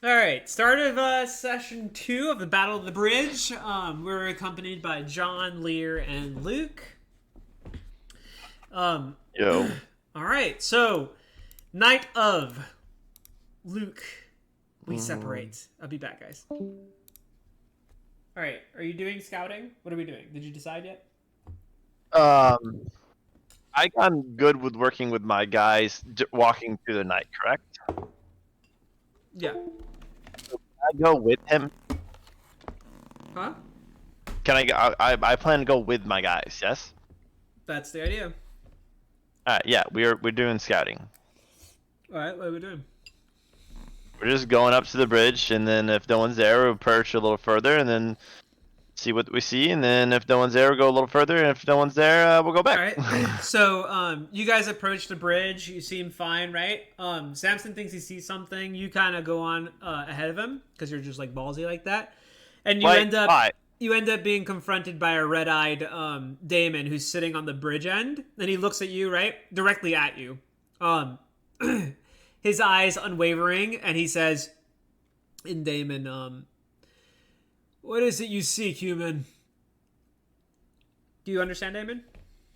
All right, start of session 2 of the Battle of the Bridge. We're accompanied by John, Leer, and Luke. Um, Yo. all right, so night of Luke, we Mm, separate. I'll be back, guys. All right, are you doing scouting? What are we doing? Did you decide yet? Um, I'm good with working with my guys walking through the night, correct? Yeah. I go with him. Huh? Can I? I plan to go with my guys. Yes. That's the idea. All right. Yeah, we're doing scouting. All right, what are we doing? We're just going up to the bridge, and then if no one's there, we'll perch a little further, and then see what we see, and then if no one's there, we'll go a little further, and if no one's there, we'll go All back. right. So, you guys approach the bridge. You seem fine, right? Samson thinks he sees something. You kind of go on ahead of him because you're just like ballsy like that, and you Like, end up why? being confronted by a red-eyed Damon who's sitting on the bridge end, and he looks at you, right, directly at you. Um, his eyes unwavering, and he says, "In Damon, what is it you seek, human? Do you understand, Damon?"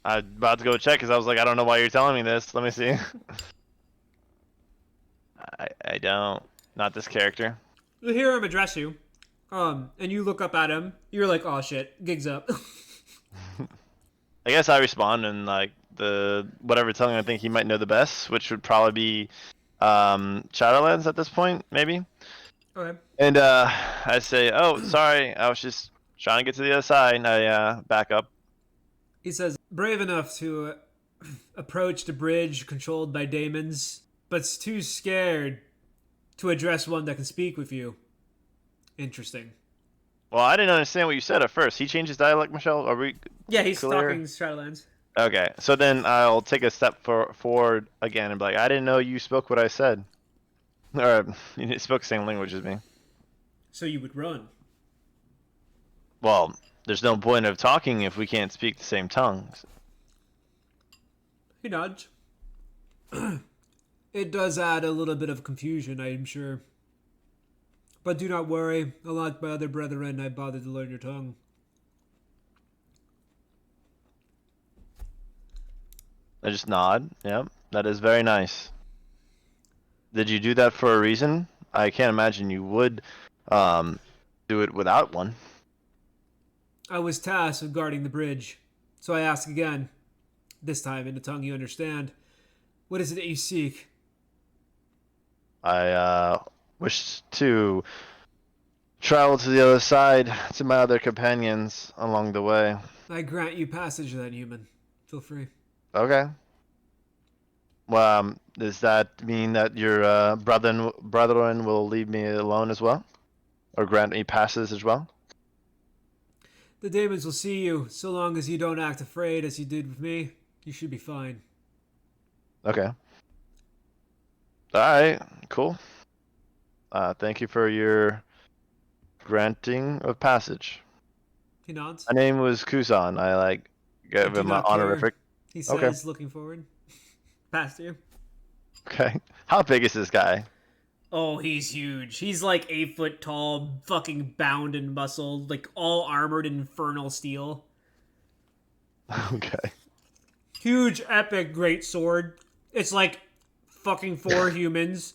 I'm about to go check because I was like, I don't know why you're telling me this. Let me see. I don't. Not this character. You hear him address you, and you look up at him. You're like, "Oh shit, gigs up." I guess I respond in like the whatever tongue I think he might know the best, which would probably be Shadowlands at this point, maybe. Okay. And I say, "Oh, sorry, I was just trying to get to the other side." And I back up. He says, "Brave enough to approach the bridge controlled by demons, but too scared to address one that can speak with you." Interesting. Well, I didn't understand what you said at first. He changed his dialect, Michelle. Are we Yeah, he's clear? talking Shadowlands. Okay, so then I'll take a step forward again and be like, "I didn't know you spoke what I said, or you spoke the same language as me." So you would run. Well, there's no point of talking if we can't speak the same tongues. He nods. It does add a little bit of confusion, I am sure. But do not worry. Unlike my other brethren, I bothered to learn your tongue. I just nod. Yep, that is very nice. Did you do that for a reason? I can't imagine you would um, do it without one. I was tasked with guarding the bridge. So I ask again, this time in a tongue you understand. What is it that you seek? I wish to travel to the other side to my other companions along the way. I grant you passage then, human. Feel free. Okay. Well, does that mean that your brethren will leave me alone as well, or grant me passes as well? The demons will see you. So long as you don't act afraid as you did with me, you should be fine. Okay. All right. Cool. Thank you for your granting of passage. He nods. My name was Kusan. I like I gave do him my not care, honorific. he Okay. says, looking forward. Past you. Okay. How big is this guy? Oh, he's huge. He's like 8 foot tall, fucking bound and muscled, like all armored in infernal steel. Okay. Huge, epic, great sword. It's like fucking 4 humans.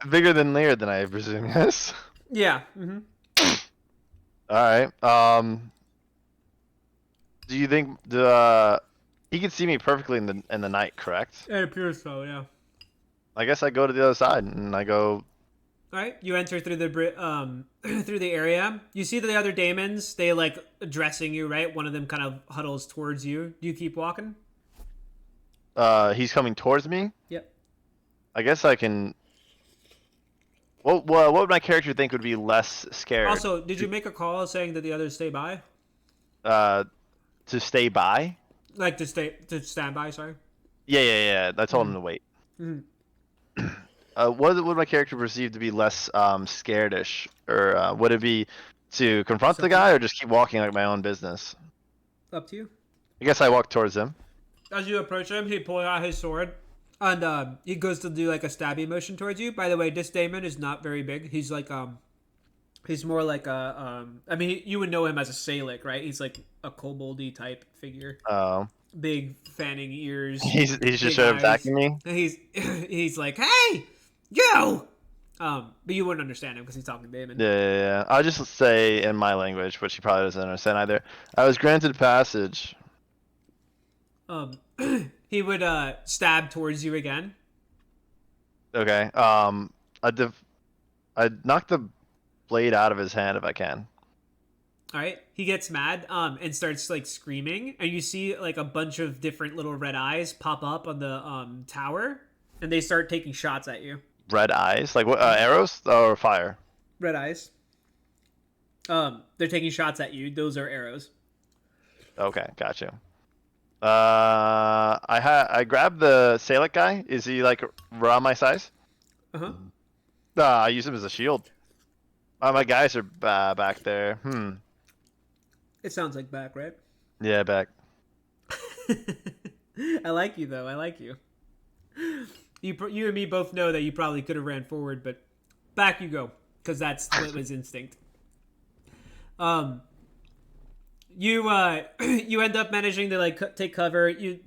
Bigger than Leer, then I presume. Yes. Yeah. Mm-hmm. All right. Do you think he can see me perfectly in the night? Correct. It appears so. Yeah. I guess I go to the other side and I go. All right, you enter through the through the area. You see the other daemons. They like addressing you, right? One of them kind of huddles towards you. Do you keep walking? He's coming towards me. Yep. I guess I can. What would my character think would be less scared? Also, did you make a call saying that the others stay by? Uh, to stay by? Like to stand by? Sorry. Yeah. I told him Mm-hmm. to wait. Mm-hmm. What would my character perceive to be less scaredish, or would it be to confront It's the up to you. guy or just keep walking like my own business? Up to you. I guess I walk towards him. As you approach him, he pulls out his sword. And he goes to do like a stabby motion towards you. By the way, this Damon is not very big. He's like he's more like a I mean, you would know him as a Salic, right? He's like a koboldy type figure. Oh, Big fanning ears, he's just big straight up eyes. attacking me. And he's like, "Hey, you!" But you wouldn't understand him because he's talking to Damon. Yeah. I'll just say in my language, which he probably doesn't understand either. I was granted passage. Um, he would stab towards you again. Okay. I'd knock the blade out of his hand if I can. All right, he gets mad and starts like screaming, and you see like a bunch of different little red eyes pop up on the tower, and they start taking shots at you. Red eyes, like what? Arrows or fire? Red eyes. They're taking shots at you. Those are arrows. Okay, got you. I grabbed the Salic guy. Is he like around my size? Uh huh. I use him as a shield. My guys are back there. It sounds like back, right? Yeah, back. I like you though. I like you. You and me both know that you probably could have ran forward, but back you go because that's what was instinct. You you end up managing to like take cover. A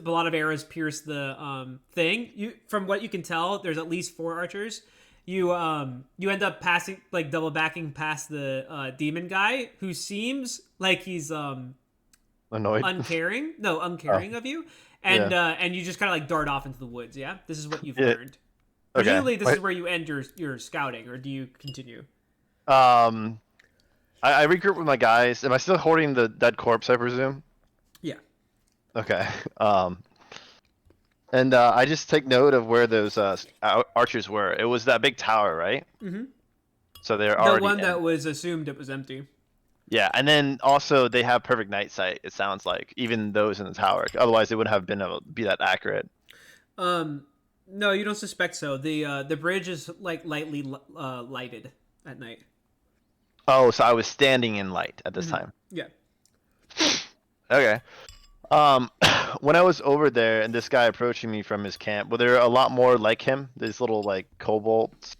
lot of arrows pierce the thing. You from what you can tell, there's at least 4 archers. You end up passing like double backing past the demon guy who seems like he's Annoyed. uncaring of you, and and you just kind of like dart off into the woods. Yeah, this is what you've learned. Okay. Presumably, this is where you end your scouting, or do you continue? I regroup with my guys. Am I still holding the dead corpse? I presume. Yeah. Okay. And I just take note of where those archers were. It was that big tower, right? Mm-hmm. So they're The already one that was assumed it was empty. Yeah, and then also they have perfect night sight. It sounds like even those in the tower. Otherwise, they wouldn't have been able to be that accurate. No, you don't suspect so. The bridge is like lightly lighted at night. Oh, so I was standing in light at this time. Yeah. Okay. When I was over there and this guy approaching me from his camp, were there a lot more like him? These little like kobolds.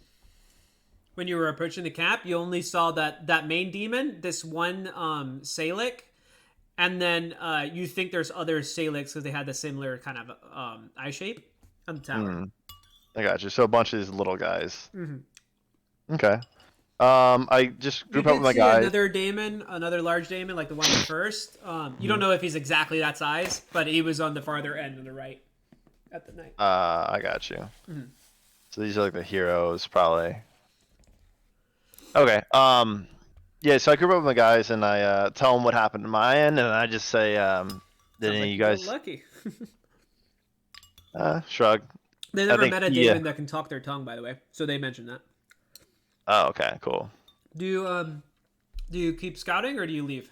When you were approaching the camp, you only saw that main demon, this one Salic, and then you think there's other Salics because they had the similar kind of eye shape on the tower. I got you. So a bunch of these little guys. Mm-hmm. Okay. I just group up with my guys. Another large daemon, like the one first. You don't know if he's exactly that size, but he was on the farther end on the right at the night. I got you. Mm-hmm. So these are like the heroes, probably. Okay. Yeah. So I group up with my guys and I tell them what happened to my end, and I just say, "Did any of you guys lucky?" shrug? They never met a daemon that can talk their tongue, by the way. So they mentioned that. Oh, okay, cool. Do you keep scouting or do you leave?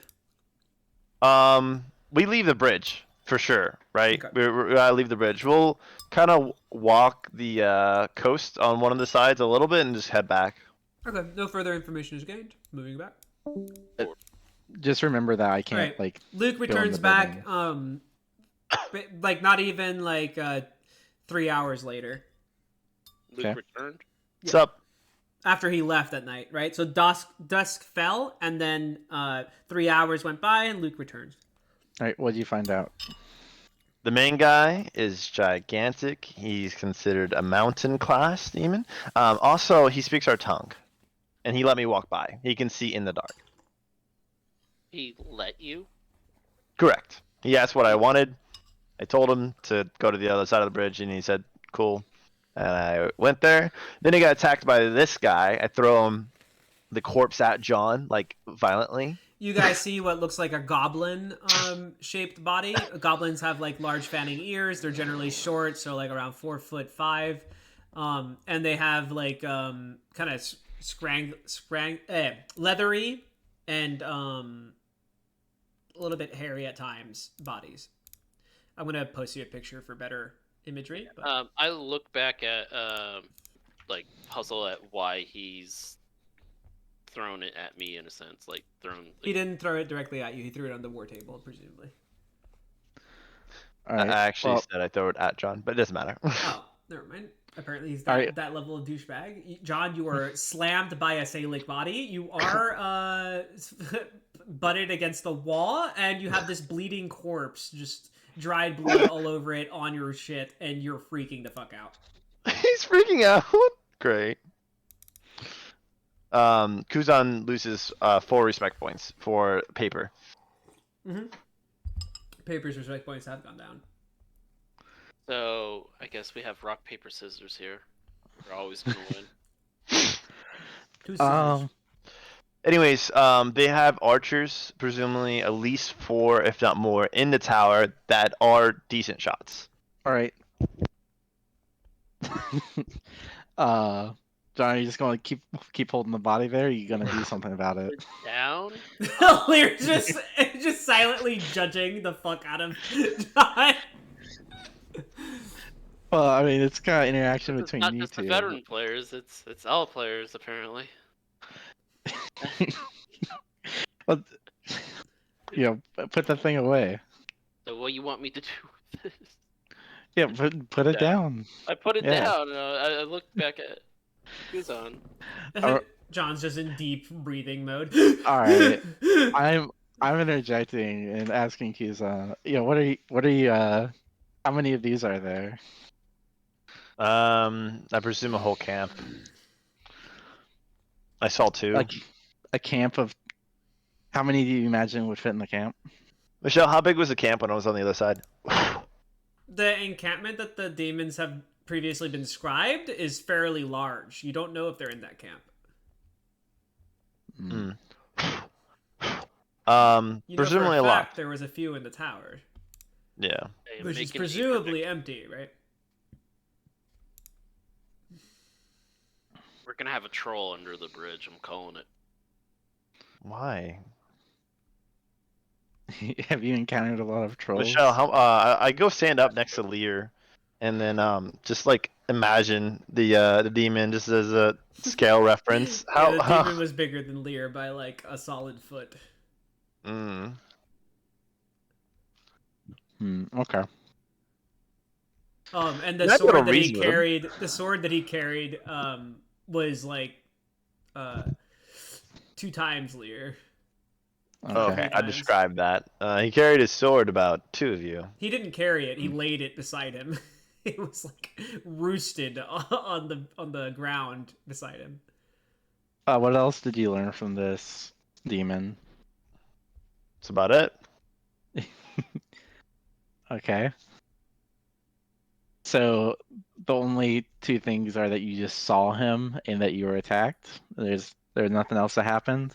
We leave the bridge for sure, right? Okay. We gotta leave the bridge. We'll kind of walk the coast on one of the sides a little bit and just head back. Okay. No further information is gained. Moving back. Just remember that I can't Right. Luke returns back. Like not even like 3 hours later. Luke returned. What's up? After he left that night, right? So dusk fell, and then 3 hours went by, and Luke returns. All right, what did you find out? The main guy is gigantic. He's considered a mountain class demon. Also, he speaks our tongue, and he let me walk by. He can see in the dark. He let you? Correct. He asked what I wanted. I told him to go to the other side of the bridge, and he said, "Cool." And I went there. Then he got attacked by this guy. I throw him the corpse at John, like, violently. You guys see what looks like a goblin shaped body. Goblins have like large fanning ears. They're generally short, so like around 4'5", and they have like kind of leathery and a little bit hairy at times bodies. I'm gonna post you a picture for better imagery. But... I look back at like puzzle at why he's thrown it at me in a sense, He didn't throw it directly at you. He threw it on the war table, presumably. All I right. actually Well, said I throw it at John, but it doesn't matter. Oh, never mind. Apparently, he's all that right. that level of douchebag. John, you are slammed by a Salic body. You are butted against the wall, and you have this bleeding corpse, just dried blood all over it on your shit, and you're freaking the fuck out. He's freaking out. Great. Kuzan loses 4 respect points for paper. Mm-hmm. Paper's respect points have gone down. So I guess we have rock paper scissors here. We're always gonna win. Two scissors. Um. Anyways, they have archers, presumably at least 4, if not more, in the tower that are decent shots. All right. John, are you just gonna keep holding the body there? Or are you gonna do something about it? Down. Lear just silently judging the fuck out of John. Well, I mean, it's kind of interaction It's between not you just the two. veteran players. It's all players apparently. Well, put that thing away. So what you want me to do with this? Yeah, put it down. I put it Yeah. down. I looked back at Kuzan. All John's just in deep breathing mode. right. I'm interjecting and asking Kiza. What are you? How many of these are there? I presume a whole camp. I saw 2. Like a camp of. How many do you imagine would fit in the camp? Michelle, how big was the camp when I was on the other side? The encampment that the demons have previously been described is fairly large. You don't know if they're in that camp. Mm. You know Presumably for a a lot. fact there was a few in the tower, Yeah. Hey, which is making me presumably empty, right? We're gonna have a troll under the bridge. I'm calling it. Why? Have you encountered a lot of trolls? Michelle, how I go stand up next to Leer, and then just like imagine the demon just as a scale reference. Yeah, How? the demon was bigger than Lear by like a solid foot. Mm. Okay. And the You might be able sword to that he reason with him. carried, was like, 2 times Lear. Okay, I times. described that. He carried his sword about 2 of you. He didn't carry it; he laid it beside him. It was like roosted on the ground beside him. What else did you learn from this demon? That's about it. Okay. So the only 2 things are that you just saw him and that you were attacked. There's nothing else that happened.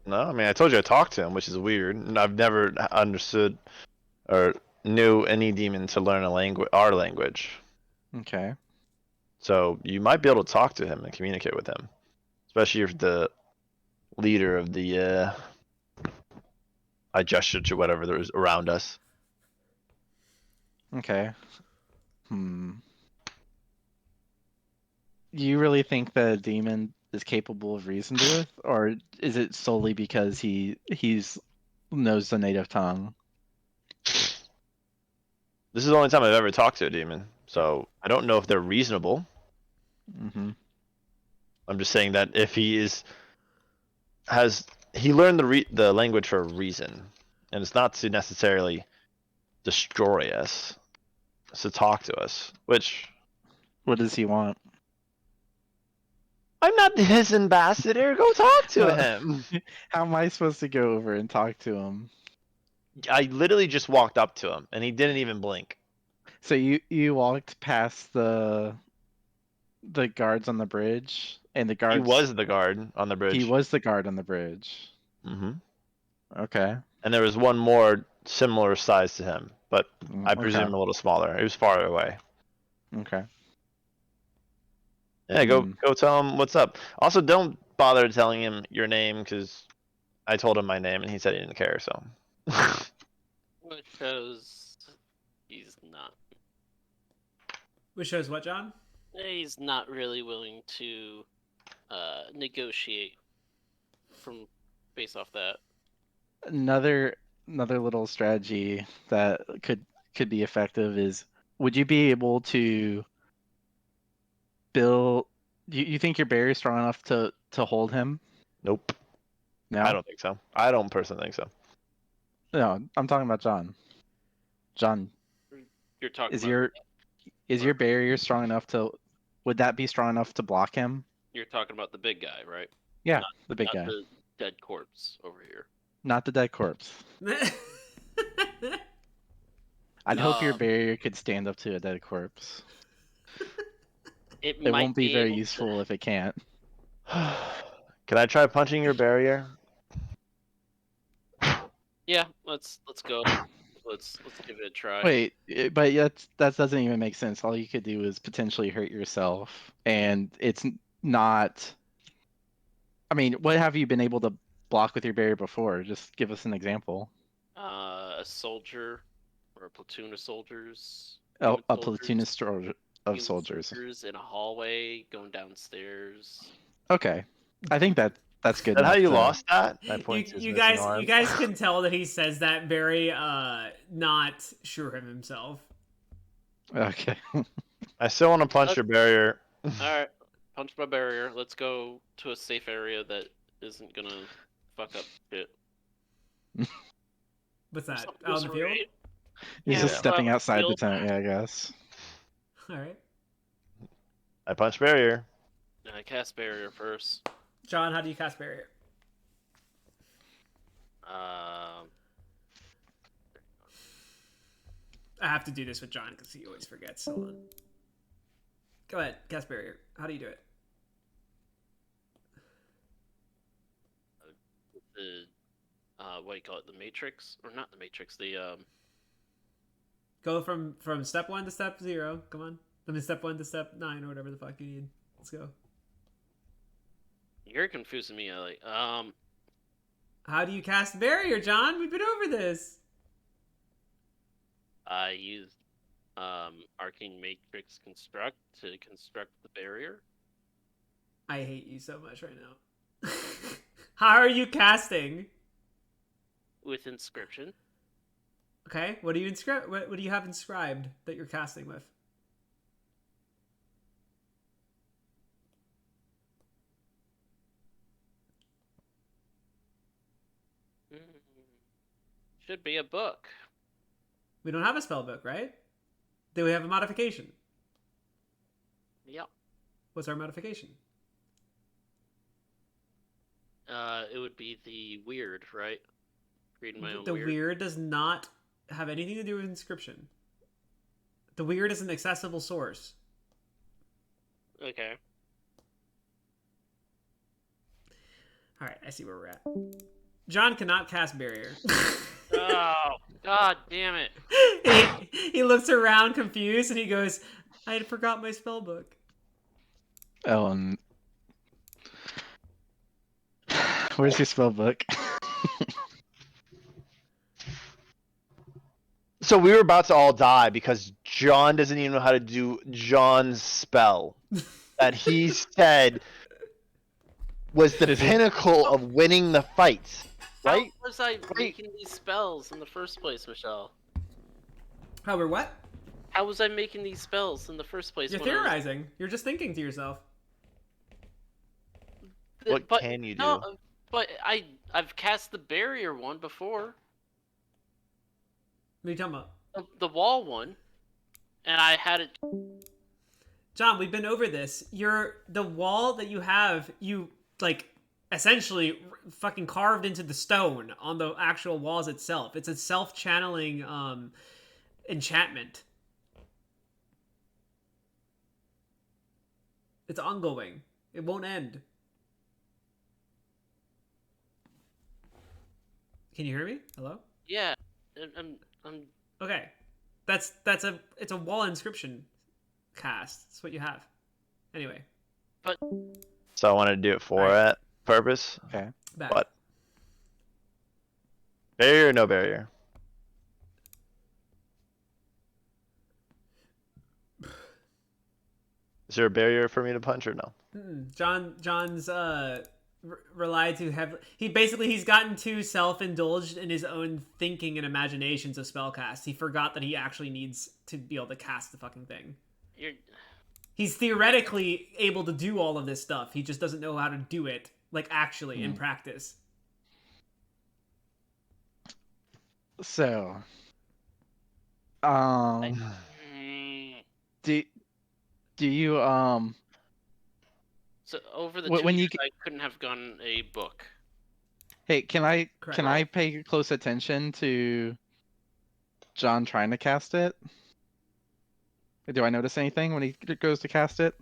No, I mean I told you I talked to him, which is weird, and I've never understood or knew any demon to learn our language. Okay. So you might be able to talk to him and communicate with him, especially if the leader of the I gestured to whatever there was around us. Okay. You really think the demon is capable of reason to it, or is it solely because he's knows the native tongue? This is the only time I've ever talked to a demon, so I don't know if they're reasonable. Mm-hmm. I'm just saying that if he learned the language for a reason, and it's not to necessarily destroy us, it's to talk to us. Which What does he want? I'm not his ambassador. Go talk to him. How am I supposed to go over and talk to him? I literally just walked up to him, and he didn't even blink. So you walked past the guards on the bridge, and the guards. He was the guard on the bridge. He was the guard on the bridge. Mm-hmm. Okay. And there was one more similar size to him, but I presume a little smaller. He was farther away. Okay. Yeah, go tell him what's up. Also, don't bother telling him your name because I told him my name and he said he didn't care. So. Which shows he's not. Which shows what, John? He's not really willing to negotiate from based off that. Another little strategy that could could be effective is, would you be able to build? You think your barrier is strong enough to hold him? Nope. No, I don't think so. I don't personally think so. no. I'm talking about John. John, You're talking is about your barrier strong enough to? Would that be strong enough to block him? you're talking about the big guy, right? Yeah, Not- the big Not guy, the dead corpse over here. not the dead corpse. I'd hope your Um, barrier could stand up to a dead corpse. It It might won't be be very able useful if it can't. Can I try punching your barrier? Yeah, let's go. Let's give it a try. Wait, but that doesn't even make sense. All you could do is potentially hurt yourself, and it's not. I mean, what have you been able to block with your barrier before? Just give us an example. A soldier or a platoon of soldiers. Oh, Human a soldiers. platoon of Human soldiers. in a hallway going downstairs. Okay, I think that's Is good that how enough you to. lost that? I you, point to his you missing guys arm. you guys can tell that he says that very not sure of himself. Okay. I still want to punch your barrier. All right, punch my barrier. Let's go to a safe area that isn't gonna fuck up shit. What's that? Something Out in the field? right. He's Yeah, just we'll stepping have a outside the field. tent, yeah, I guess. All right. I punch barrier. I cast barrier first. John, how do you cast barrier? I have to do this with John because he always forgets. Hold on. Go ahead, cast barrier. How do you do it? The what do you call it? The matrix, or not the matrix? The Go from step 1 to step 0. Come on. I mean, step 1 to step 9 or whatever the fuck you need. Let's go. You're confusing me, Ellie. How do you cast barrier, John? We've been over this. I used arcane matrix construct to construct the barrier. I hate you so much right now. How are you casting? With inscription. Okay, what do you inscribe? What do you have inscribed that you're casting with? Should be a book. We don't have a spell book, right? Do we have a modification? Yep. What's our modification? It would be the weird, right? Reading my own The weird. weird does not have anything to do with inscription. The weird is an accessible source. Okay. All right, I see where we're at. John cannot cast barrier. Oh, god damn it. he looks around confused and he goes, I had forgot my spell book. Oh, where's your spell book? So we were about to all die because John doesn't even know how to do John's spell that he said was the pinnacle of winning the fight. Right? How was I making these spells in the first place, Michelle? Oh, we're what? How was I making these spells in the first place? You're when I was- theorizing. You're just thinking to yourself. What But- can you do? No, but I've cast the barrier one before, What are you talking about? the wall one, and I had it. John, we've been over this. The wall that you have, you like essentially fucking carved into the stone on the actual walls itself. It's a self-channeling enchantment. It's ongoing. It won't end. Can you hear me? Hello? Yeah, I'm Okay. It's a wall inscription cast. That's what you have. Anyway, So I wanted to do it for Alright. that purpose. Okay. back. What? Barrier or no barrier? Is there a barrier for me to punch or no? John's rely too heavily. He's gotten too self-indulged in his own thinking and imaginations of spellcast. He forgot that he actually needs to be able to cast the fucking thing. You're He's theoretically able to do all of this stuff. He just doesn't know how to do it, like actually in practice. So, Mm. do you So over the when 2 you years, I couldn't have gotten a book. hey, can I Correct. pay close attention to John trying to cast it? Do I notice anything when he goes to cast it?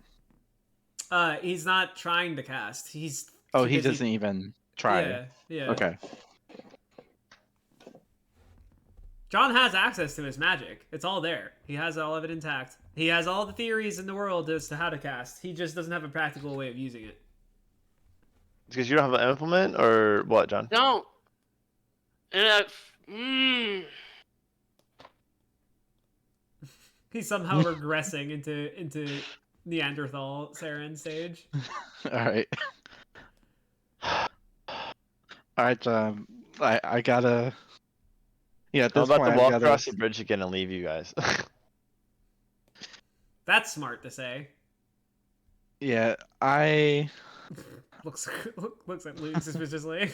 He's not trying to cast. He's Oh, too he busy. doesn't even try. Yeah. Okay. John has access to his magic. It's all there. He has all of it intact. He has all the theories in the world as to how to cast. He just doesn't have a practical way of using it. Because you don't have an implement, or what, John? No. And He's somehow regressing into Neanderthal Saren stage. All right. All right, John. I gotta. Yeah, at I'm this about point, to I walk gotta. across the bridge again and leave you guys. That's smart to say. Yeah, I. Looks at Luke suspiciously.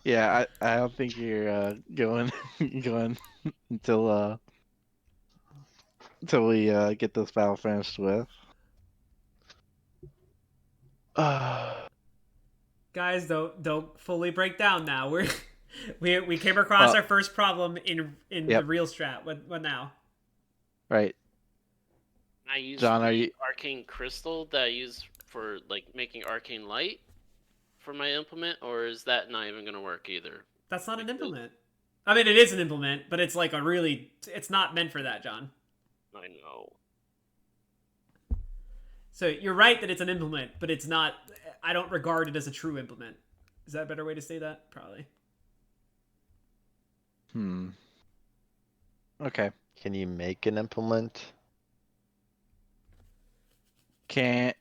Yeah, I don't think you're going going until we get this battle finished with. Guys, don't fully break down now. We came across our first problem in the real strat. What now? Right. I use John, the are you? arcane crystal that I use for like making arcane light for my implement, or is that not even gonna work either? That's not an implement. I mean, it is an implement, but it's like it's not meant for that, John. I know. So you're right that it's an implement, but it's not. I don't regard it as a true implement. Is that a better way to say that? Probably. Okay. Can you make an implement? Can't.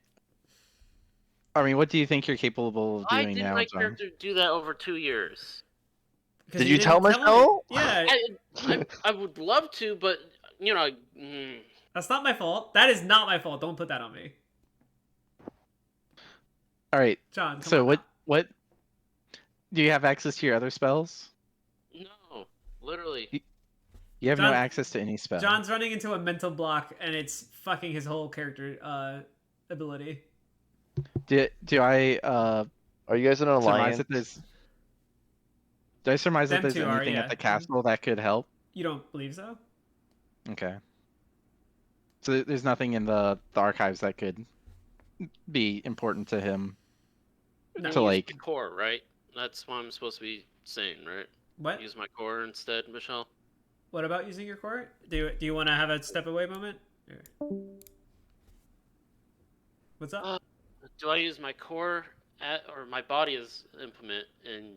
I mean, what do you think you're capable of I doing did now, my John? character do that over 2 years. Did you tell Michelle? I would love to, but you know. That's not my fault. That is not my fault. Don't put that on me, All right. John. Come So on now. what? Do you have access to your other spells? No, literally. You have no John- access to any spell. John's running into a mental block, and it's fucking his whole character ability. Do I Are you guys in an surmise alliance? that there's? Do I surmise that Them there's two are, anything yeah. at the castle that could help? You don't believe so? Okay. So there's nothing in the archives that could be important to him. No. To Use like. my core, right? That's what I'm supposed to be saying, right? What? Use my core instead, Michelle. What about using your core? Do you want to have a step away moment? Here. What's up? Do I use my core or my body as implement and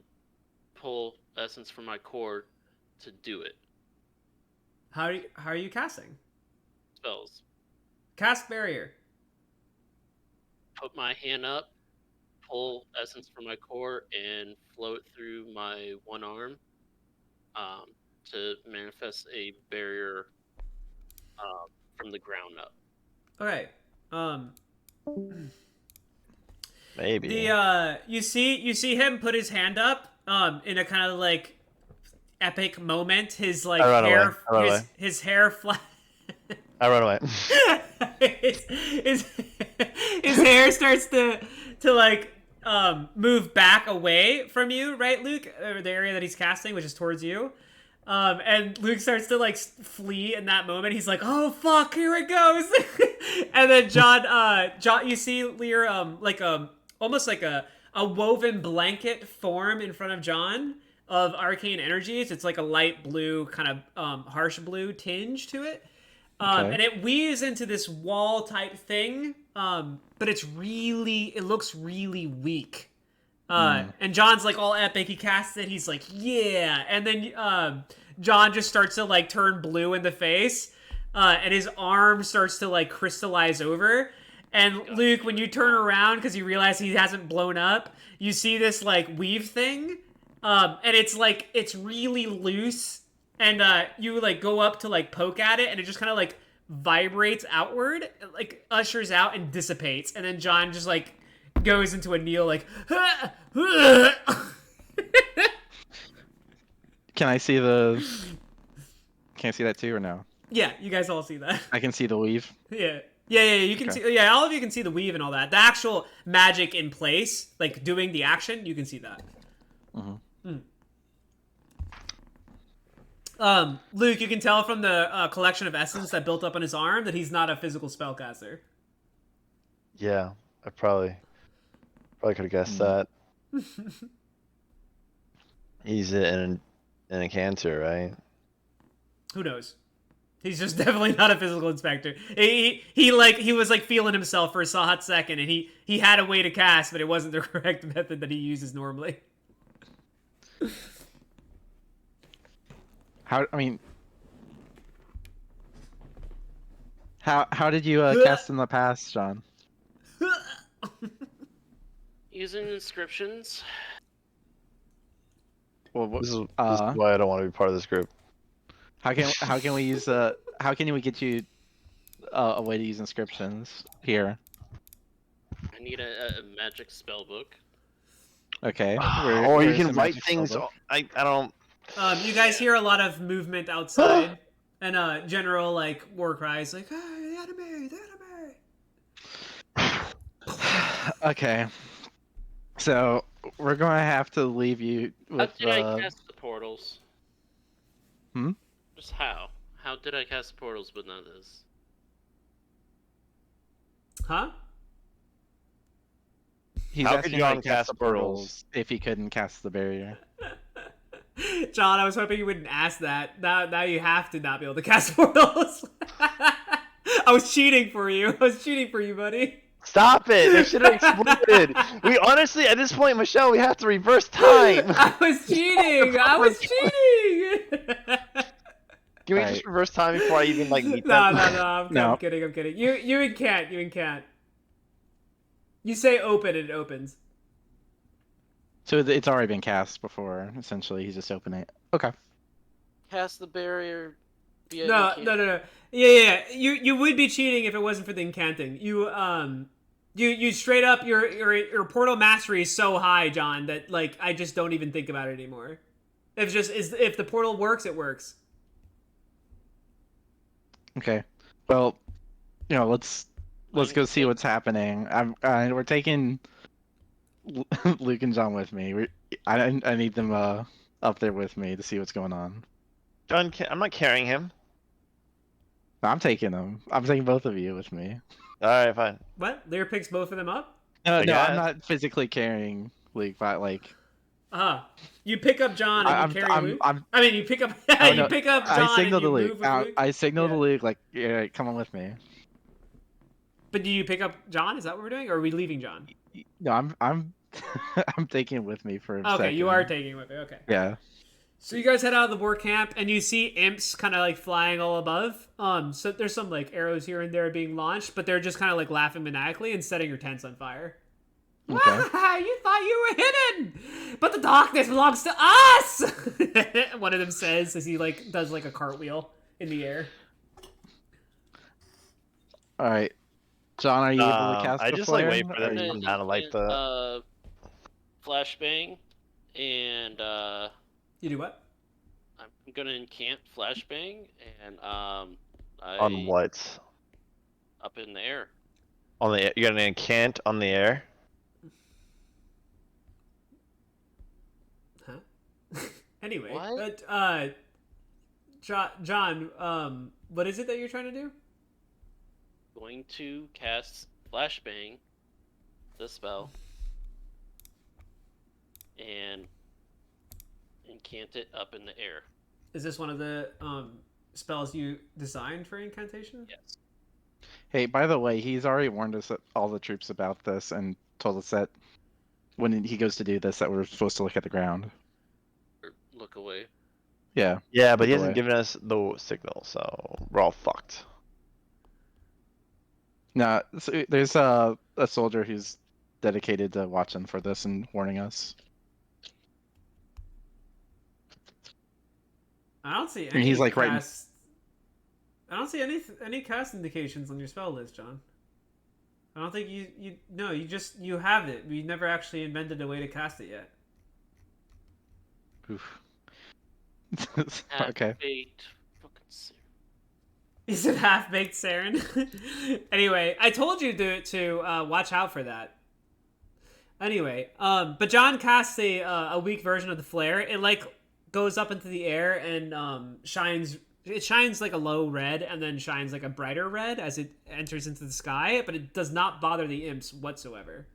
pull essence from my core to do it? How are you casting? Spells. Cast barrier. Put my hand up, pull essence from my core, and flow it through my one arm to manifest a barrier from the ground up. Okay. Maybe. You see him put his hand up in a kind of like epic moment. His like I run hair away. his hair flat. I run away. his hair starts to like move back away from you, right, Luke? Or the area that he's casting, which is towards you. And Luke starts to like flee in that moment. He's like, "Oh fuck, here it goes!" And then John, you see Leer, almost like a woven blanket form in front of John of arcane energies. It's like a light blue, kind of harsh blue tinge to it. Okay. And it weaves into this wall type thing, but it looks really weak. And John's like all epic. He casts it. He's like, yeah. And then John just starts to like turn blue in the face, and his arm starts to like crystallize over. And God Luke, damn when it. you turn around because you realize he hasn't blown up, you see this like weave thing, and it's really loose, and you like go up to like poke at it, and it just kind of like vibrates outward, like ushers out and dissipates, and then John just like goes into a kneel like. Can I see the? Can I see that too or no? Yeah, you guys all see that. I can see the weave. Yeah. Yeah, you can Okay. see. Yeah, all of you can see the weave and all that. The actual magic in place, like doing the action, you can see that. Luke, you can tell from the collection of essence that built up on his arm that he's not a physical spellcaster. Yeah, I probably could have guessed that. He's an incanter, right? Who knows? He's just definitely not a physical inspector. He was like feeling himself for a hot second, and he had a way to cast, but it wasn't the correct method that he uses normally. How? I mean, how did you cast in the past, John? Using inscriptions. Well, This is why I don't want to be part of this group. how can we use how can we get you a way to use inscriptions here? I need a magic spell book. Okay. Or you where's can the write magic things. spellbook? I don't. You guys hear a lot of movement outside, and general like war cries, like, "Hey, the enemy, the enemy!" Okay. So we're gonna have to leave you How with did I cast the portals? Hmm? Just how? How did I cast the portals with none of this? Huh? He's How could asking John how to cast the portals? if he couldn't cast the barrier. John, I was hoping you wouldn't ask that. Now you have to not be able to cast portals. I was cheating for you. Buddy. Stop it! They should have exploded. We honestly, at this point, Michelle, we have to reverse time. I was cheating. Can we just reverse time before I even like meet No, them? I'm No. kidding. You and can't. You say open, and it opens. So it's already been cast before. Essentially, he's just opening it. Okay. Cast the barrier via No. Yeah. You would be cheating if it wasn't for the incanting. You straight up your portal mastery is so high, John, that like I just don't even think about it anymore. If the portal works, it works. Okay. Well, let's go see what's happening. We're taking Luke and John with me. I need them up there with me to see what's going on. John, I'm not carrying him. No, I'm taking them. I'm taking both of you with me. All right, fine. What? Lear picks both of them up? No, guess. I'm not physically carrying Luke, but like. You pick up John and you carry Luke? I mean, you pick up Oh, no, you pick up John I signal and you to move Luke. with Luke? I signal Yeah. to Luke like, yeah, come on with me. But do you pick up John? Is that what we're doing? Or are we leaving John? No, I'm I'm taking it with me for a Okay, second. you are taking it with me. Okay. Yeah. So you guys head out of the war camp and you see imps kind of like flying all above. So there's some like arrows here and there being launched, but they're just kind of like laughing maniacally and setting your tents on fire. Okay. You thought you were hidden, but the darkness belongs to us. One of them says as he like does like a cartwheel in the air. All right, John, are you able to cast I the just like flare? wait for them to Or- come down and light the. Flashbang, and You do what? I'm gonna incant flashbang, and On what? up in the air. On the you got an incant on the air. Huh? Anyway, What? John, what is it that you're trying to do? Going to cast flashbang, the spell, and incant it up in the air. Is this one of the spells you designed for incantation? Yes. Hey, by the way, he's already warned us, all the troops, about this and told us that when he goes to do this, that we're supposed to look at the ground. Or look away. Yeah. Yeah, but he Look hasn't away. given us the signal, so we're all fucked. No, so there's a soldier who's dedicated to watching for this and warning us. I don't see And any he's like cast. I don't see any cast indications on your spell list, John. I don't think you have it. We never actually invented a way to cast it yet. Oof. Half Okay. baked. Fucking sick. He said half baked Saren. Anyway, I told you to watch out for that. Anyway, but John casts a weak version of the flare. It like goes up into the air and shines. It shines like a low red and then shines like a brighter red as it enters into the sky, but it does not bother the imps whatsoever.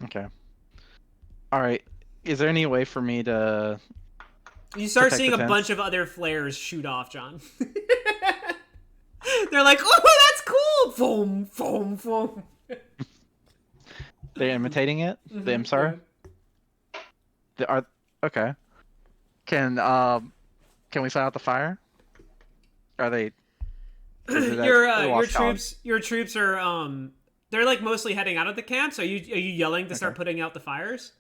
Okay. All right. Is there any way for me to You start protect seeing the a tents? bunch of other flares shoot off, John. They're like, oh, that's cool! Foam, foam, foam. They're imitating it? The imps are? They are okay. Can we set out the fire? Are they is it a Your lost cause? troops are they're like mostly heading out of the camp. So are you yelling to start Okay. putting out the fires?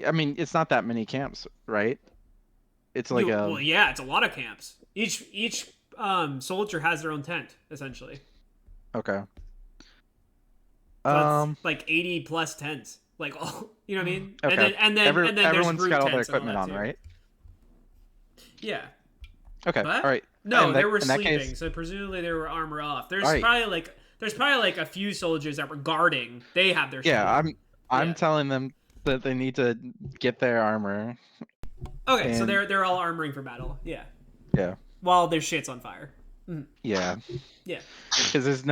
I mean, it's not that many camps, right? It's like Well, yeah, it's a lot of camps. Each soldier has their own tent essentially. okay. So it's like 80 plus tents. Like all, you know what I mean? Okay. And then there's everyone's group got all their tents and equipment that on, too. right? Yeah. Okay. But All right. no, In they that- were in that sleeping, case- so presumably they were armor off. There's All right. probably like a few soldiers that were guarding. They have their Yeah, shit. I'm Yeah. telling them that they need to get their armor. Okay, so and- they're all armoring for battle. Yeah. Yeah. While their shit's on fire. Yeah. Yeah. Because there's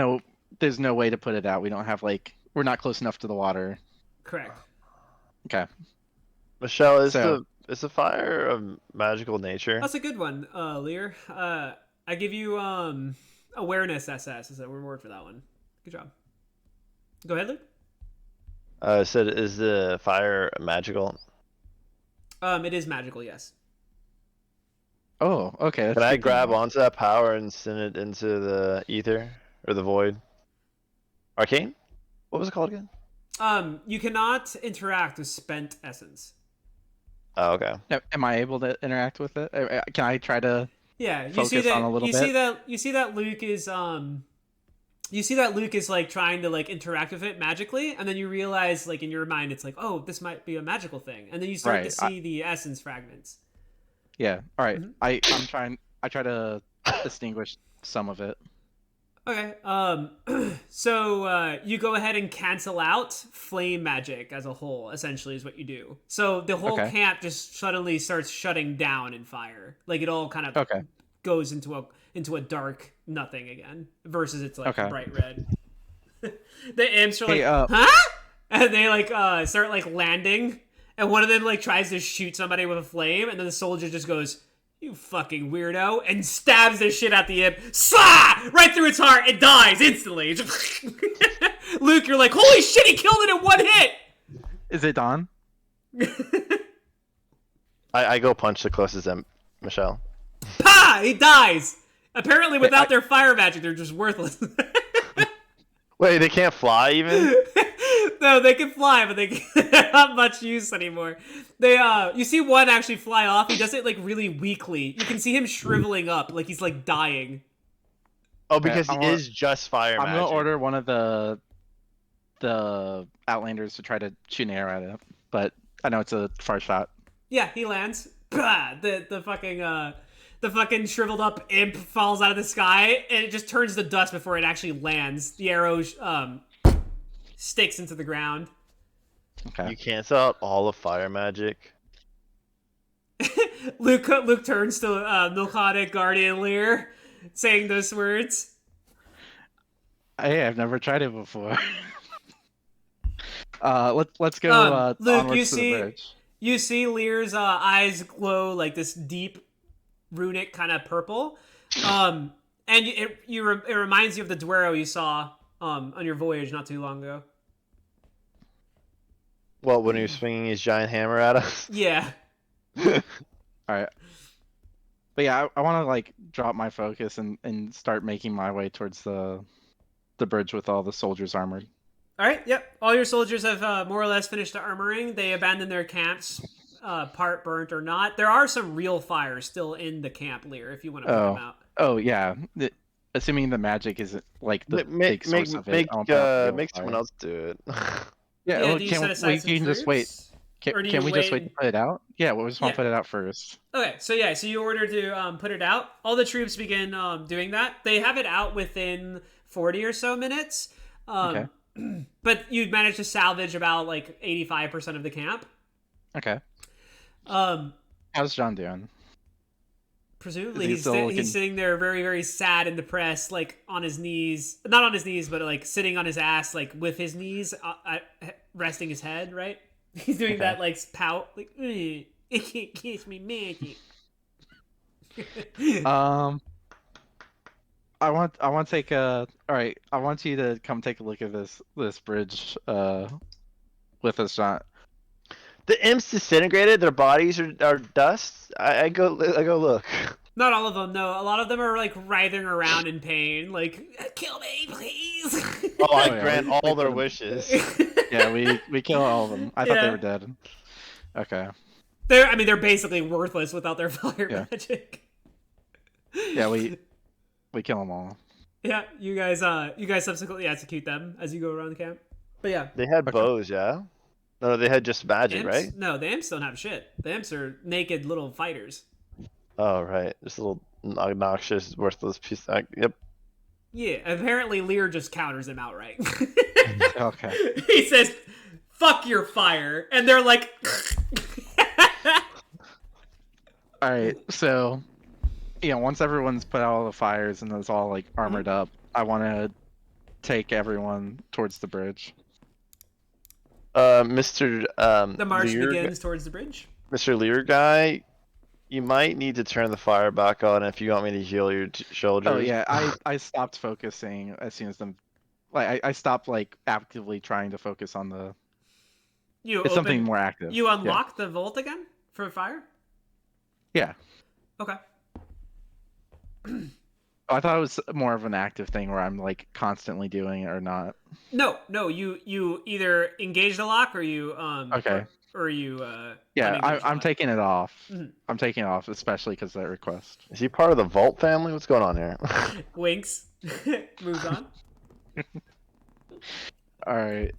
no way to put it out. We don't have we're not close enough to the water. Correct. Okay. Michelle, is So- the fire of magical nature? That's a good one, Leer. I give you awareness SS as a reward for that one. Good job. Go ahead, Luke. Said is the fire magical? It is magical, yes. Oh, okay. That's Can I good to grab know. onto that power and send it into the ether or the void? Arcane? What was it called again? You cannot interact with spent essence. Oh, okay. Am I able to interact with it? Can I try to? Yeah, you Focus see that on a little you bit? see that Luke is like trying to like interact with it magically, and then you realize like in your mind it's like, oh, this might be a magical thing, and then you start to Right, see the essence fragments. Yeah. All right. Mhm. I try to distinguish some of it. Okay. So you go ahead and cancel out flame magic as a whole. Essentially, is what you do. So the whole Okay. camp just suddenly starts shutting down in fire. Like it all kind of Okay. goes into a dark nothing again. Versus it's like Okay. bright red. The imps are like, Hey, huh? And they like start like landing, and one of them like tries to shoot somebody with a flame, and then the soldier just goes, "You fucking weirdo," and stabs the shit out the imp. Slah! Right through its heart. It dies instantly. Luke, you're like, holy shit, he killed it in one hit! Is it Dawn? I go punch the closest Michelle. Pa! He dies! Apparently, without their fire magic, they're just worthless. Wait, they can't fly even? No, they can fly, but they're not much use anymore. They you see one actually fly off. He does it like really weakly. You can see him shriveling up, like he's like dying. Oh, because I he want- is just fire I'm magic. gonna order one of the Outlanders to try to shoot an arrow at it, but I know it's a far shot. Yeah, he lands. Bah! The fucking shriveled up imp falls out of the sky, and it just turns to dust before it actually lands. The arrow sticks into the ground. Okay. You cancel out all of fire magic. Luke turns to Milcodic Guardian Leer, saying those words. Hey, I've never tried it before. Let's go Luke, onwards you to see- the bridge. You see Lear's eyes glow like this deep, runic kind of purple, and it reminds you of the Duero you saw on your voyage not too long ago. Well, when he was swinging his giant hammer at us. Yeah. All right. But yeah, I want to like drop my focus and start making my way towards the the bridge with all the soldiers armored. All right. Yep. All your soldiers have more or less finished the armoring. They abandoned their camps, part burnt or not. There are some real fires still in the camp, Lear, if you want to put them out. Oh yeah. Assuming the magic isn't like the big source of it, I'll put out the real make someone fire. else do it. Yeah, Yeah. well, Do you set aside some can just wait. troops? Or do Can you we just wait to wait? put it out? Yeah, we just want Yeah. to put it out first. Okay, so yeah, so you order to put it out. All the troops begin doing that. They have it out within 40 or so minutes. Okay. But you manage to salvage about like 85% of the camp. Okay. Um, How's John doing? presumably Is he still looking- he's sitting there very, very sad and depressed, like on his knees. Not on his knees, but like sitting on his ass, like with his knees resting his head, right? He's doing that like pout, like, it can't kiss me magic. I want to take a. All right, I want you to come take a look at this bridge with us, John. The imps disintegrated. Their bodies are dust. I go look. Not all of them, no. A lot of them are like writhing around in pain, like, kill me, please. Oh, I yeah, grant we all their could've- wishes. Yeah, we kill all of them. I thought Yeah. they were dead. Okay. They're basically worthless without their fire Yeah. magic. Yeah, we kill them all. Yeah, you guys subsequently execute them as you go around the camp. But yeah. They had Okay. bows, yeah. No, they had just magic, Imps? right? No, the imps don't have shit. The imps are naked little fighters. Oh, right. Just a little obnoxious, worthless piece. Yep. Yeah, apparently Lear just counters him outright. Okay. He says, fuck your fire. And they're like... All right. So, once everyone's put out all the fires and it's all like armored up, I want to take everyone towards the bridge. Mr. The march Leer, begins towards the bridge. Mr. Lear guy, you might need to turn the fire back on if you want me to heal your shoulders. Oh yeah, I stopped focusing as soon as I stopped like actively trying to focus on the. It's something more active. You unlock the vault again for fire? Yeah. Okay. I thought it was more of an active thing where I'm like constantly doing it or not. No, you either engage the lock or you Okay. or you Yeah, unengage the I'm lock. taking it off. Mhm. I'm taking it off, especially because of that request. Is he part of the Vault family? What's going on here? Winks. Moves on. All right.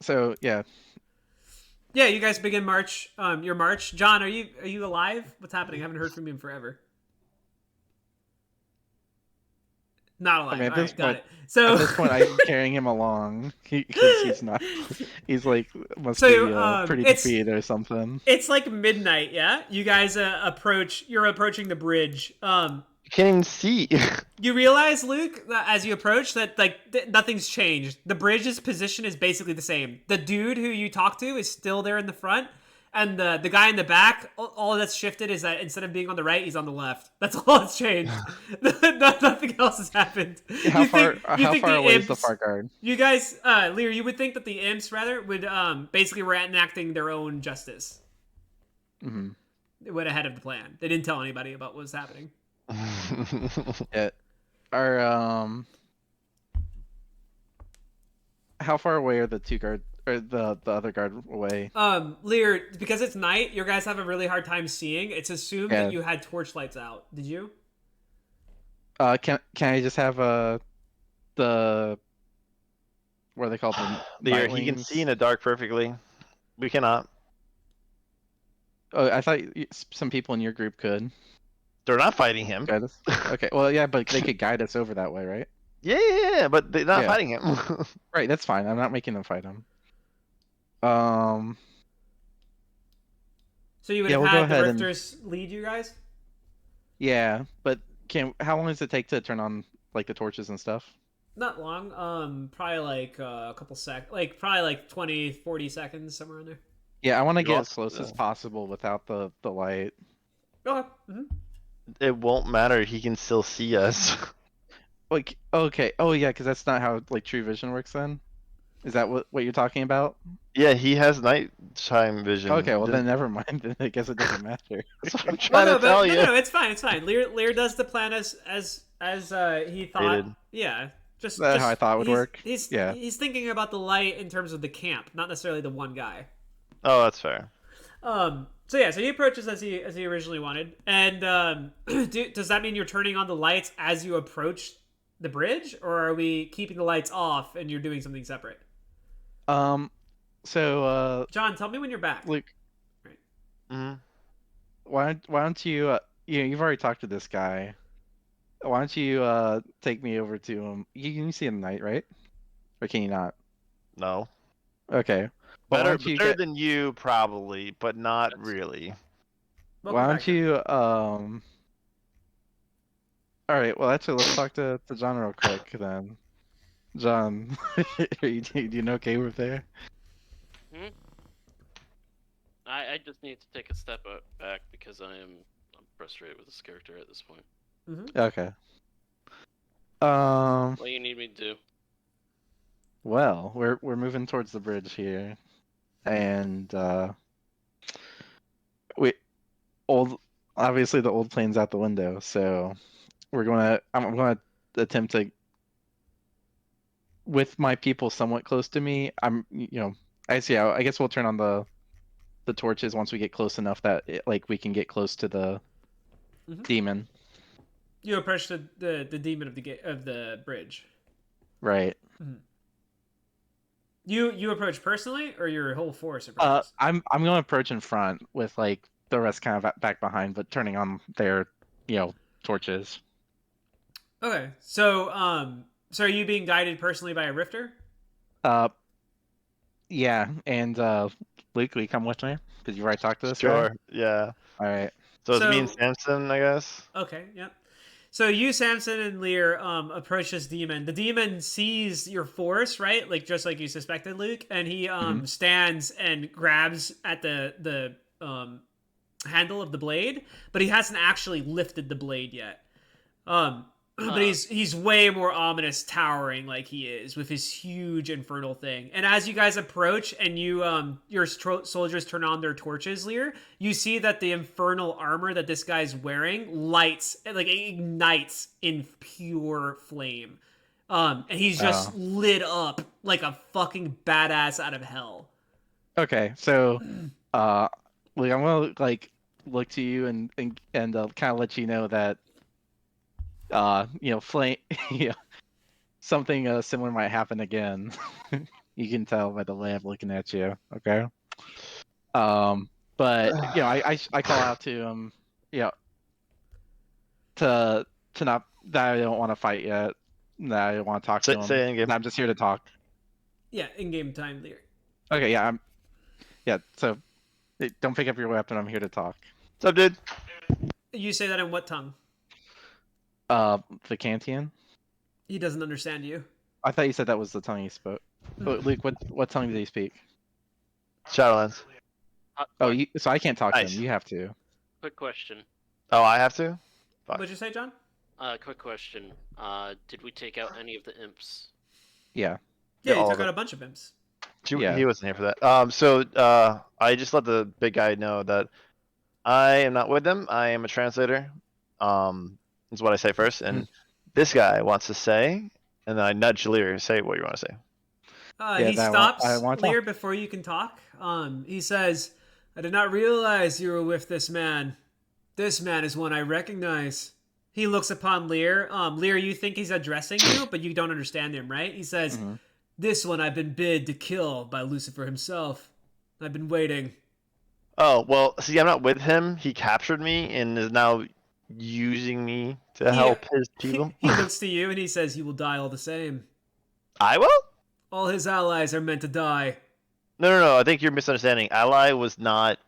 So yeah, Yeah, you guys begin march. Your march. John, are you alive? What's happening? I haven't heard from you in forever. Not alive. I mean, at All this right, got point- it. So at this point I'm carrying him along because he's not. He's like must So, be pretty it's- defeated or something. it's like midnight. Yeah, you guys You're approaching the bridge. You can't even see. You realize, Luke, that as you approach, that like nothing's changed. The bridge's position is basically the same. The dude who you talk to is still there in the front, and the guy in the back. All that's shifted is that instead of being on the right, he's on the left. That's all that's changed. Nothing else has happened. How You far? think How far the away is the imps- far guard? You guys, Lear, you would think that the imps rather would basically were enacting their own justice. Hmm. They went ahead of the plan. They didn't tell anybody about what was happening. Yeah. Are how far away are the two guard or the other guard away? Lear, because it's night, your guys have a really hard time seeing. It's assumed Yeah. that you had torchlights out. Did you? Can I just have the what are they called? The Lear, he can Nightlings? see in the dark perfectly. We cannot. Oh, I thought some people in your group could They're not fighting him. guide us. Okay, well, yeah, but they could guide us over that way, right? Yeah, but they're not Yeah. fighting him. Right, that's fine. I'm not making them fight him. So you would Yeah, have we'll go had the ahead and- rifters lead you guys? Yeah, but how long does it take to turn on like the torches and stuff? Not long. Probably like a couple probably like 20, 40 seconds, somewhere in there. Yeah, I want to You get as also- close as possible without the light. Okay. Mm-hmm. It won't matter. He can still see us. Like, okay, oh yeah, because that's not how like true vision works then. Is that what you're talking about? Yeah, he has nighttime vision. Okay, well Didn't- then never mind. Then I guess it doesn't matter. That's what I'm Well, trying no, to but tell no, you. no, it's fine, it's fine. Lear does the plan as he thought. Stated. Yeah, just That's how I thought it would work. Yeah. He's thinking about the light in terms of the camp, not necessarily the one guy. Oh, that's fair. So yeah, so he approaches as he originally wanted, and does that mean you're turning on the lights as you approach the bridge, or are we keeping the lights off and you're doing something separate? So John, tell me when you're back. Luke, hmm why don't you you've already talked to this guy. Why don't you take me over to him? You can see him at night, right? Or can you not? No. Okay. Well, why Better, don't you better get than you probably, but not That's- really. Welcome why back, don't you all right, well actually let's talk to John real quick then. John, are you doing okay with there? I just need to take a step back because I'm frustrated with this character at this point. Okay. What do you need me to do? Well, we're moving towards the bridge here, and we old obviously the old plane's out the window, so I'm gonna attempt to, with my people somewhat close to me. I guess we'll turn on the torches once we get close enough that like we can get close to the demon. You approach the demon of the bridge. Right. You approach personally, or your whole force approaches? I'm gonna approach in front with like the rest kind of back behind, but turning on their torches. Okay, so so are you being guided personally by a rifter? Yeah, and Luke, will you come with me? Because you've already talked to this guy. Sure. Yeah. All right. So it's me and So- Samson, I guess. Okay, yep. So you, Samson, and Lear approach this demon. The demon sees your force, right? Like just like you suspected, Luke, and he stands and grabs at the handle of the blade, but he hasn't actually lifted the blade yet. But he's way more ominous, towering like he is with his huge infernal thing. And as you guys approach and you your soldiers turn on their torches, Lear, you see that the infernal armor that this guy's wearing lights, like it ignites in pure flame. And he's just lit up like a fucking badass out of hell. Okay, so Luke, I'm gonna like look to you and kind of let you know that flame something similar might happen again. You can tell by the way I'm looking at you. Okay. But I call out to him, to not that I don't want to fight yet, that I don't want to talk to him. Say it again. I'm just here to talk. Yeah, in-game time, Lear. Okay, so don't pick up your weapon. I'm here to talk. What's up, dude? You say that in what tongue? The Kantian. He doesn't understand you. I thought you said that was the tongue he spoke. Luke, what tongue did he speak? Shadowlands. Oh, so I can't talk to Nice. him. You have to. Quick question. Oh, I have to? Fuck. What'd you say, John? Quick question. Did we take out any of the imps? Yeah. Yeah, all you of took it. out a bunch of imps. Yeah. He wasn't here for that. So I just let the big guy know that I am not with them. I am a translator. Is what I say first. And this guy wants to say, and then I nudge Lear, say what you want to say. Yeah, He that stops I wanna Lear talk. before you can talk. He says, "I did not realize you were with this man. This man is one I recognize." He looks upon Lear. Lear, you think he's addressing you, but you don't understand him, right? He says, "This one I've been bid to kill by Lucifer himself. I've been waiting." Oh, well, see, I'm not with him. He captured me and is now using me to help his people. He looks to you and he says, "You will die all the same. I will? All his allies are meant to die." No. I think you're misunderstanding. Ally was not.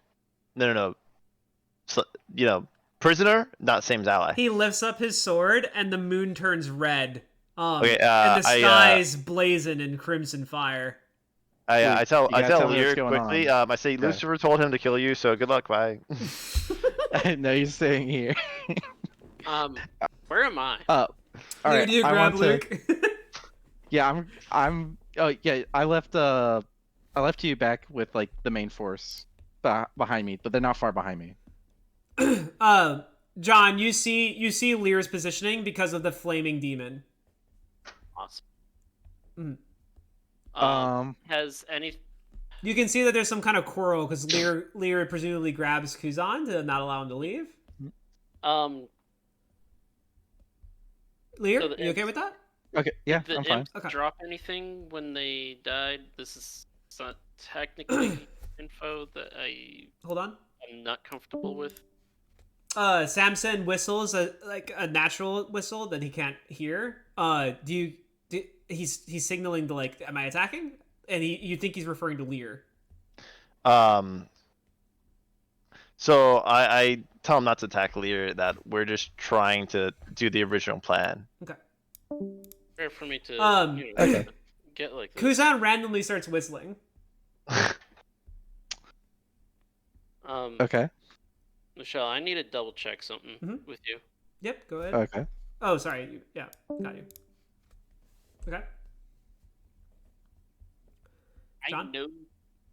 No. So, prisoner, not same as ally. He lifts up his sword and the moon turns red. Okay, and the skies blazon in crimson fire. I tell you gotta tell me Lear what's going quickly. on. I say Lucifer told him to kill you, so good luck. Bye. No, you're staying here. Where am I? All Who right. do you I grab, want to. Luke? Yeah, I'm Oh yeah, I left you back with like the main force behind me, but they're not far behind me. John, you see Lear's positioning because of the flaming demon. Awesome. Mhm. Has any You can see that there's some kind of quarrel because Lear presumably grabs Kuzan to not allow him to leave. Lear, So the you okay imps- with that? Okay, yeah, did the I'm fine. imps Okay. drop anything when they died? This is not technically info that Hold on. I'm not comfortable with. Samson whistles like a natural whistle that he can't hear. He's signaling to like, am I attacking? And you think he's referring to Lear. So I tell him not to attack Leer. That we're just trying to do the original plan. Okay. Fair for me to Okay. get like this. Kuzan randomly starts whistling. Okay. Michelle, I need to double check something Mhm. with you. Yep, go ahead. Okay. Oh, sorry. Yeah, got you. Okay. John? I know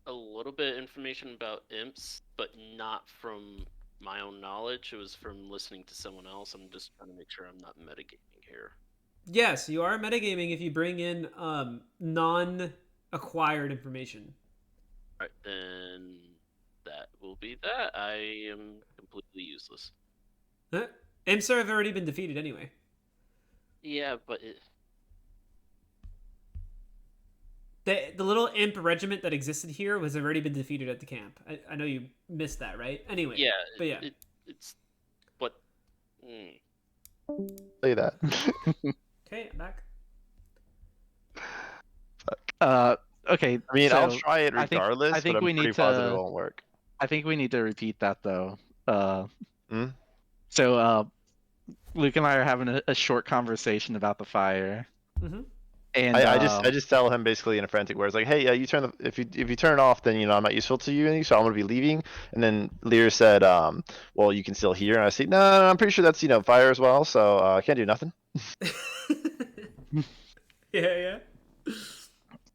a little bit of information about imps, but not from my own knowledge. It was from listening to someone else. I'm just trying to make sure I'm not metagaming here. Yes, you are metagaming if you bring in non-acquired information. Alright, then that will be that. I am completely useless. Huh? Imps have already been defeated anyway. Yeah, but The little imp regiment that existed here has already been defeated at the camp. I know you missed that, right? Anyway. yeah, But yeah. it's what. Say that. Okay, I'm back. Okay. I mean, so I'll try it I think- regardless, I think but I'm we need pretty positive it to- won't work. I think we need to repeat that though. Hmm? So Luke and I are having a short conversation about the fire, Mm-hmm. and I just tell him basically in a frantic way. It's like, hey, you turn the if you turn it off, then I'm not useful to you, so I'm gonna be leaving. And then Lear said, well, you can still hear. And I say, no, I'm pretty sure that's fire as well, so I can't do nothing. Yeah.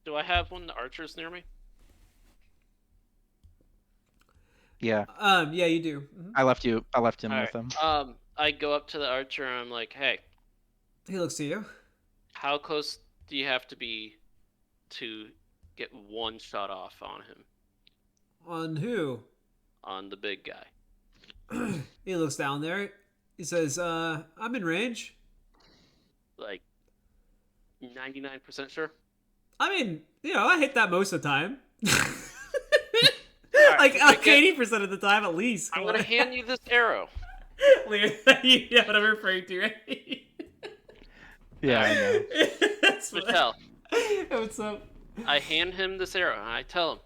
Do I have one of the archers near me? yeah, Yeah, you do. Mhm. I left him with Alright. him. I go up to the archer and I'm like, hey, He looks to you. how close do you have to be to get one shot off on him? On who? On the big guy. He looks down there. He says, I'm in range. Like 99% sure? I mean, I hit that most of the time. Alright, like 80% of the time at least. I'm gonna hand you this arrow. Lear, you know what I'm referring to, right? Yeah, I know. That's what- Michelle, What's up? I hand him this arrow and I tell him,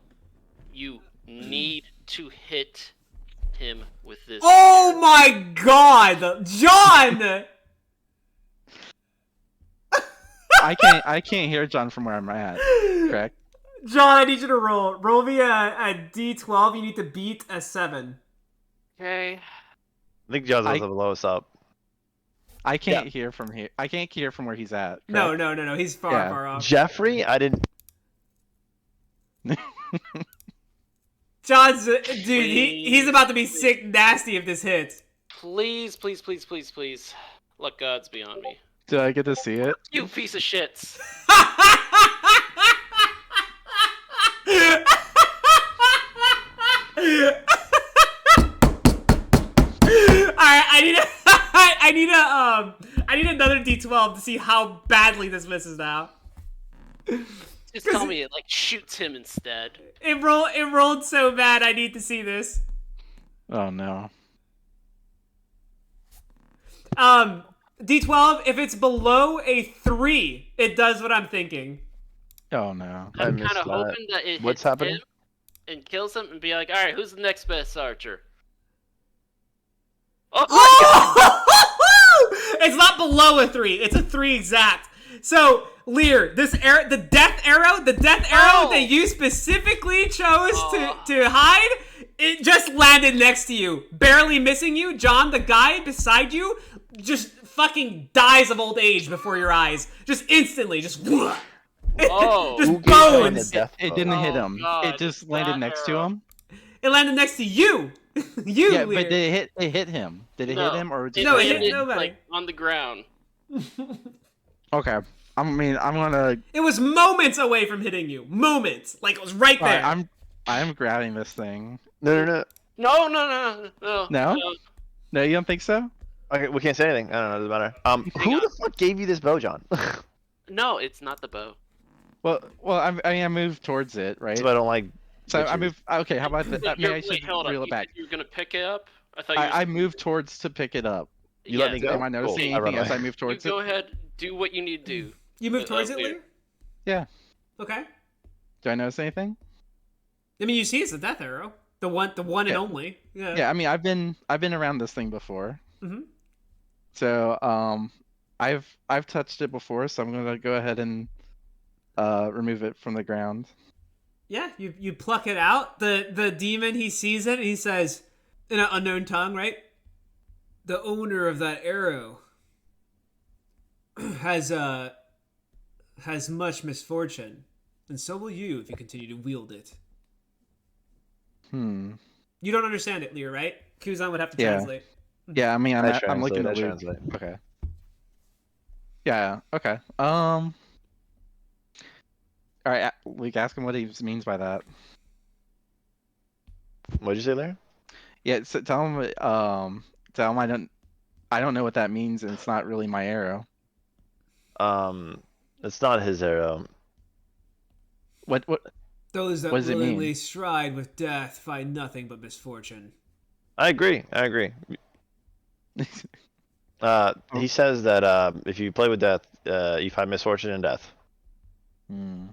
you need to hit him with this. Oh my god! John! I can't hear John from where I'm at. Correct. John, I need you to roll. Roll me a D12. You need to beat a 7. Okay. I think John's I- the lowest up. I can't hear from here. I can't hear from where he's at. No. correct? He's far, Yeah. far off. Jeffrey, I didn't. John's dude. He's about to be sick nasty if this hits. Please. Let gods be on me. Do I get to see it? You piece of shits. Alright, I need another D12 to see how badly this misses now. Just tell me it like shoots him instead. It rolled so bad. I need to see this. Oh no. D12. If it's below a 3, it does what I'm thinking. Oh no. I I'm missed kind of that. hoping that it What's hits happening? him and kills him and be like, all right, who's the next best archer? Oh, It's not below a 3. It's a 3 exact. So Lear, the death arrow that you specifically chose to hide, it just landed next to you, barely missing you. John, the guy beside you, just fucking dies of old age before your eyes, just instantly, just. Oh. Just Who gave John the bones. death It bow? didn't hit Oh, him. God, It just landed that next to arrow. him. It landed next to you. You, Yeah, but Lear. did it hit? It hit him. Did it hit No, him or just? it No, it hit landed nobody. like on the ground. Okay. I mean, I'm gonna. It was moments away from hitting you. Moments. Like it was right All there. right, I'm grabbing this thing. No, no, no. No, no, no, no. No? No, you don't think so? Okay, we can't say anything. I don't know. It doesn't matter. Hang Who on. the fuck gave you this bow, John? No, it's not the bow. Well, I mean, I moved towards it, right? So I don't like. So I bitches. moved. Okay, how about that? Maybe I should Wait, hold reel on. it back. You were gonna pick it up? I thought you were I moved towards to pick it up. You let me yes, go? Am I noticing Cool. I run anything as away. I move You towards go it? ahead, do what you need to do. You moved towards it, Lear. Lear? Yeah. Okay. Do I notice anything? I mean, you see, it's a death arrow. The one and Yeah. only. Yeah. Yeah. I mean, I've been around this thing before. Mm-hmm. So I've touched it before, so I'm gonna go ahead and remove it from the ground. Yeah. You pluck it out. The demon, he sees it and he says, in an unknown tongue, right? The owner of that arrow has much misfortune, and so will you if you continue to wield it. Hmm. You don't understand it, Lear, right? Kuzan would have to Yeah. translate. Yeah. I mean, I'm looking to I Luke. translate. Okay. Yeah. Okay. All right, Luke, ask him what he means by that. What'd you say there? Yeah, so tell him I don't know what that means, and it's not really my arrow. It's not his arrow. What? Those that What does it mean? willingly stride with death find nothing but misfortune. I agree. He says that if you play with death, you find misfortune and death. Hmm.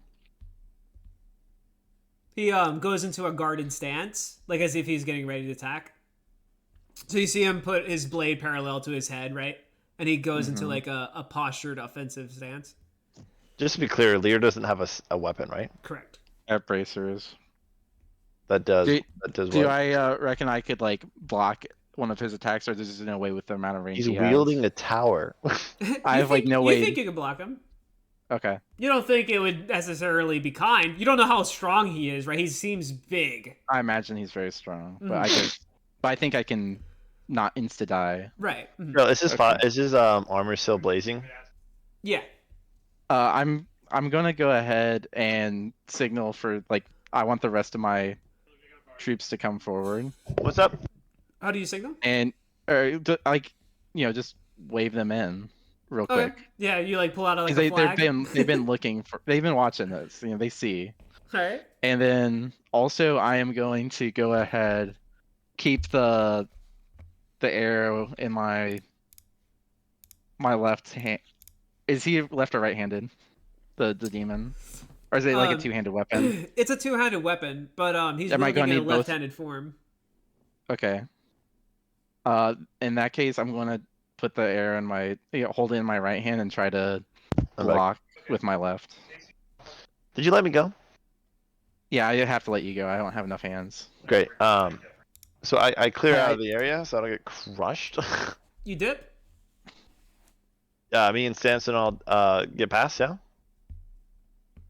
He goes into a guarded stance, like as if he's getting ready to attack. So you see him put his blade parallel to his head, right? And he goes into like a postured offensive stance. Just to be clear, Leer doesn't have a weapon, right? Correct. I have bracers. That does. Do, that does do what? I reckon I could like block one of his attacks, or there's no way with the amount of range He's he wielding has? a tower. I have like no way. You think you can block him? Okay. You don't think it would necessarily be kind. You don't know how strong he is, right? He seems big. I imagine he's very strong, but I think I can not insta die. Right. Mhm. Bro, is his Okay. is his armor still blazing? Yeah. I'm gonna go ahead and signal for like I want the rest of my troops to come forward What's up? How do you signal? and like just wave them in real Okay. quick. Yeah, you like pull out like Because a flag. they've been looking for they've been watching this, they see. All right. And then also I am going to go ahead, keep the arrow in my left hand. Is he left or right-handed? The demon, or is it like a two-handed weapon? It's a two-handed weapon, but he's Am I wielding gonna it in a need both? left-handed form. Okay. In that case, I'm gonna put the arrow in my hold it in my right hand and try to I'm back. block with my left. Did you let me go? Yeah, I have to let you go. I don't have enough hands. Great. So I clear Yeah, out of the area so I don't get crushed. You dip. Me and Stanson all get past. Yeah.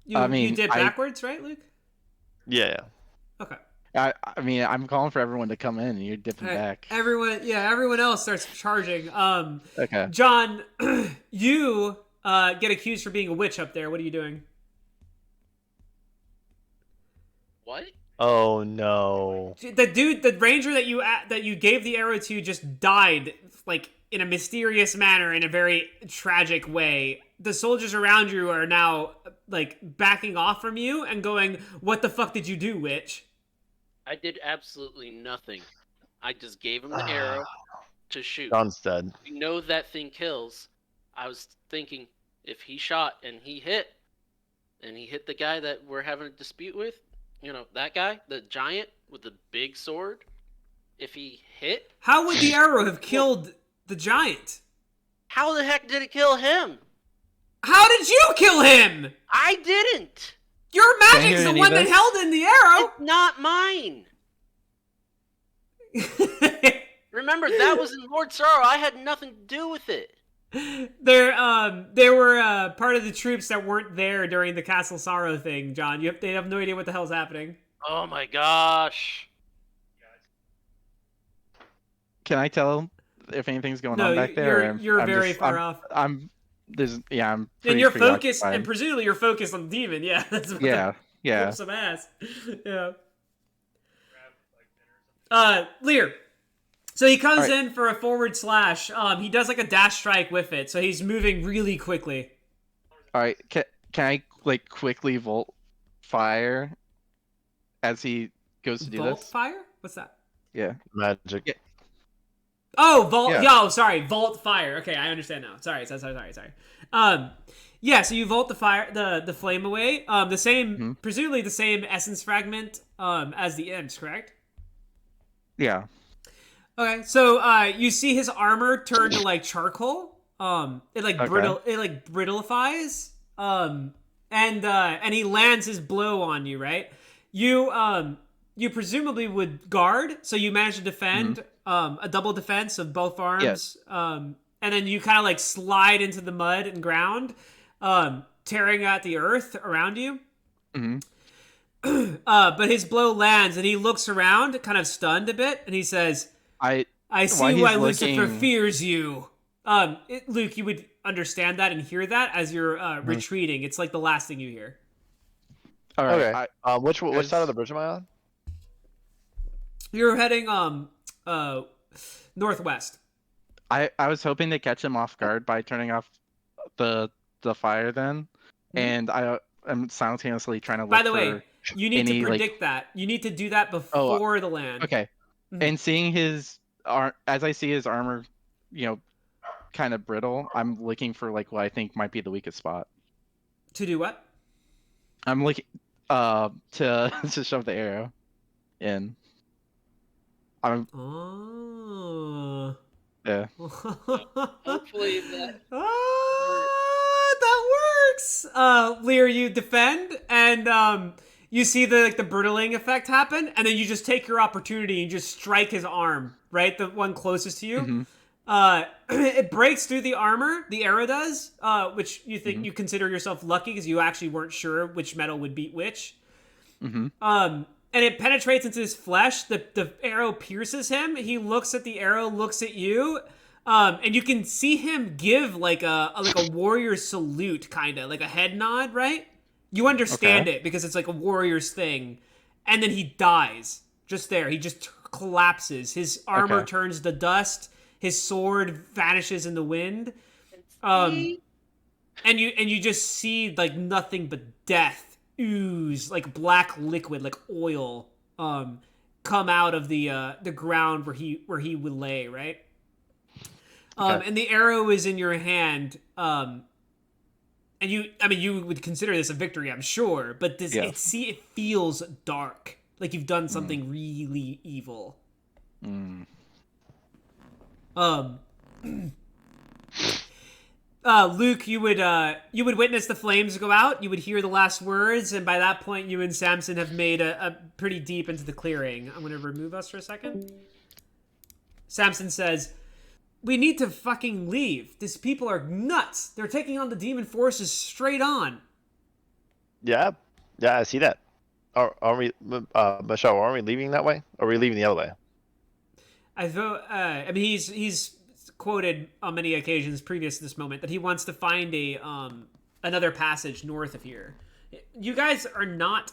You mean, dip backwards, right, Luke? Yeah. Okay. I mean, I'm calling for everyone to come in, and you're dipping All right. back. Everyone else starts charging. Okay. John, you get accused for being a witch up there. What are you doing? What? Oh no. The ranger that you gave the arrow to just died, like in a mysterious manner, in a very tragic way. The soldiers around you are now like backing off from you and going, "What the fuck did you do, witch?" I did absolutely nothing. I just gave him the arrow to shoot. John's dead. You know that thing kills. I was thinking if he shot and he hit the guy that we're having a dispute with, that guy, the giant with the big sword, if he hit, How would the arrow have killed the giant? how the heck did it kill him? How did you kill him? I didn't. Your magic's hear the any one of that this? held in the arrow. It's not mine. Remember, that was in Lord Sorrow. I had nothing to do with it. They were part of the troops that weren't there during the Castle Sorrow thing, John. They have no idea what the hell's happening. Oh my gosh. Can I tell if anything's going No, on back there? or you're I'm very just, far off. I'm I'm And pretty you're focused, preoccupied. and presumably you're focused on the demon. Yeah, that's what Yeah, yeah. whoop some ass. Yeah. Leer. So he comes in for a forward slash. He does like a dash strike with it, so he's moving really quickly. All right, can I like quickly volt fire as he goes to do Volt this? fire? What's that? Yeah. Magic. Yeah. Oh, Vault. Yeah. Yo, sorry, Vault Fire. Okay, I understand now. Sorry. Yeah. So you vault the fire, the flame away. The same, presumably the same essence fragment, as the imps, correct? Yeah. Okay. So, you see his armor turn to like charcoal. It like brittleifies. And he lands his blow on you, right? You presumably would guard, so you manage to defend a double defense of both arms. Yes. And then you kind of like slide into the mud and ground, tearing at the earth around you. But his blow lands, and he looks around, kind of stunned a bit, and he says, "I see why Lucifer fears you." Luke, you would understand that and hear that as you're retreating. It's like the last thing you hear. All right. Okay. Which side of the bridge am I on? You're heading northwest. I was hoping to catch him off guard by turning off the fire then, and I'm simultaneously trying to look By the for way, you need to predict that. You need to do that before the land. Okay. And seeing his as I see his armor, kind of brittle, I'm looking for like what I think might be the weakest spot. To do what? I'm looking to to shove the arrow in. Oh. Yeah. Hopefully that. That works. Leer, you defend, and you see the brittling effect happen, and then you just take your opportunity and just strike his arm, right, the one closest to you. It breaks through the armor. The arrow does, which you think you consider yourself lucky because you actually weren't sure which metal would beat which. And it penetrates into his flesh. The arrow pierces him. He looks at the arrow, looks at you, and you can see him give like a warrior salute, kind of like a head nod, right? You understand it because it's like a warrior's thing, and then he dies just there. He just collapses. His armor turns to dust. His sword vanishes in the wind, and you just see like nothing but death ooze, like black liquid, like oil, come out of the ground where he would lay, right? And the arrow is in your hand, and you would consider this a victory, I'm sure, but it feels dark, like you've done something really evil. Luke, you would witness the flames go out. You would hear the last words, and by that point, you and Samson have made a pretty deep into the clearing. I'm going to remove us for a second. Samson says, "We need to fucking leave. These people are nuts. They're taking on the demon forces straight on." Yeah, I see that. Are we, Michelle? Are we leaving that way, or are we leaving the other way? I mean, he's quoted on many occasions previous to this moment that he wants to find another passage north of here. You guys are not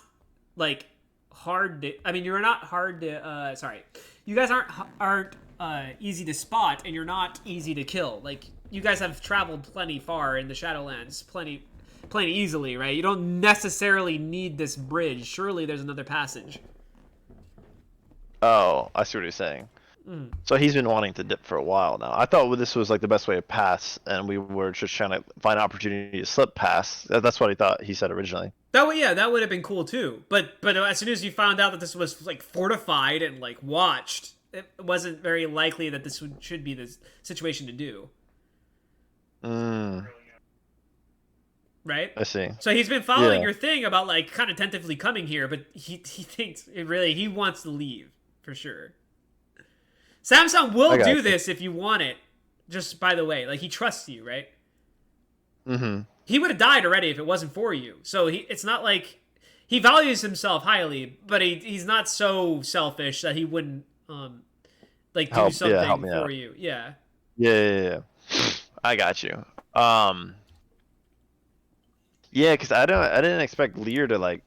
like hard to. I mean, you're not hard to. Sorry, you guys aren't easy to spot, and you're not easy to kill. Like you guys have traveled plenty far in the Shadowlands, plenty easily, right? You don't necessarily need this bridge. Surely there's another passage. Oh, I see what you're saying. So he's been wanting to dip for a while now. I thought this was like the best way to pass, and we were just trying to find an opportunity to slip past. That's what he said originally. That would have been cool too. But as soon as you found out that this was like fortified and like watched, it wasn't very likely that this should be the situation to do. Right? I see. So he's been following your thing about like kind of tentatively coming here, but he thinks he wants to leave for sure. Samsung will do this if you want it, Just by the way, like he trusts you, right? Mm-hmm. He would have died already if it wasn't for you. So it's not like he values himself highly, but he's not so selfish that he wouldn't like do Help something me for out. you. Yeah. Yeah. I got you. Yeah, because I didn't expect Lear to like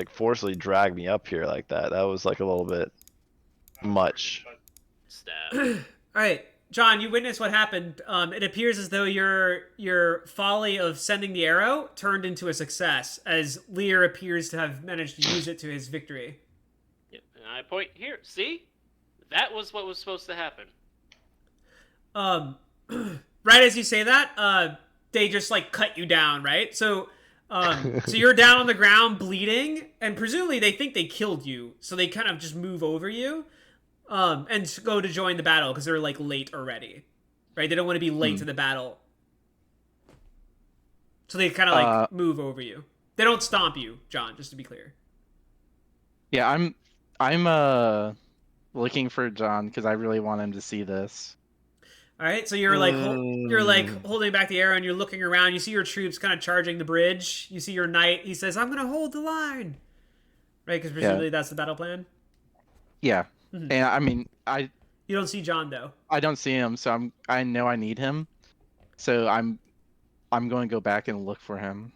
forcibly drag me up here like that. That was like a little bit much. Stab. All right, John, you witnessed what happened. It appears as though your folly of sending the arrow turned into a success, as Lear appears to have managed to use it to his victory. Yep. And I point here. See, that was what was supposed to happen. Right as you say that, they just like cut you down, right? So you're down on the ground bleeding, and presumably they think they killed you, so they kind of just move over you, and go to join the battle because they're like late already, right? They don't want to be late to the battle, so they kind of like move over you. They don't stomp you, John. Just to be clear. Yeah, I'm looking for John because I really want him to see this. All right, so you're like holding back the arrow, and you're looking around. You see your troops kind of charging the bridge. You see your knight. He says, "I'm gonna hold the line," right? Because presumably that's the battle plan. Yeah, and I mean, You don't see John though. I don't see him, so I know I need him, so I'm going to go back and look for him.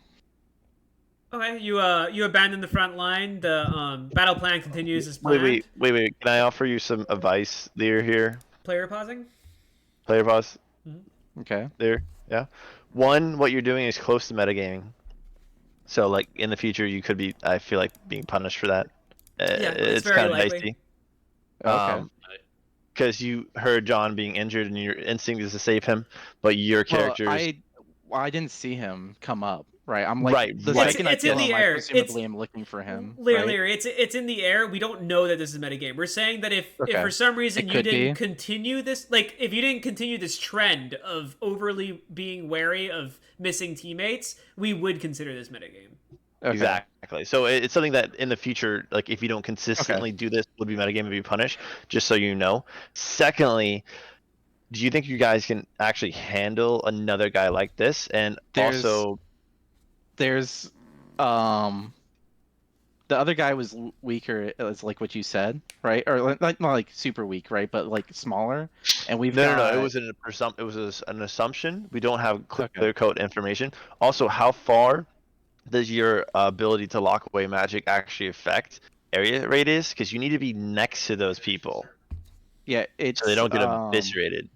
Okay, you abandon the front line. The battle plan continues as planned. Wait. Can I offer you some advice, Lear here? Player pausing. Player pause. Okay. There. Yeah. One, what you're doing is close to metagaming. So like in the future, you could be. I feel like being punished for that. Yeah, it's very kind of likely. dicey. Okay. Because you heard John being injured and your instinct is to save him, but your character's I didn't see him come up. Right. I'm like Right, the right. second It's I in feel the him, air. I presumably am looking for him. Lear, right? it's in the air. We don't know that this is a metagame. We're saying that if for some reason It you could didn't be. continue this, like if you didn't continue this trend of overly being wary of missing teammates, we would consider this metagame. Okay. Exactly. So it's something that in the future, like if you don't consistently do this, would be metagame and be punished. Just so you know. Secondly, do you think you guys can actually handle another guy like this? And also, There's the other guy was weaker, as like what you said, right? Or like not like super weak, right? But like smaller. And we've no. got It was an assumption. We don't have Okay. clear code information. Also, how far does your ability to lock away magic actually affect area radius? Because you need to be next to those people Yeah, it's so they don't get eviscerated.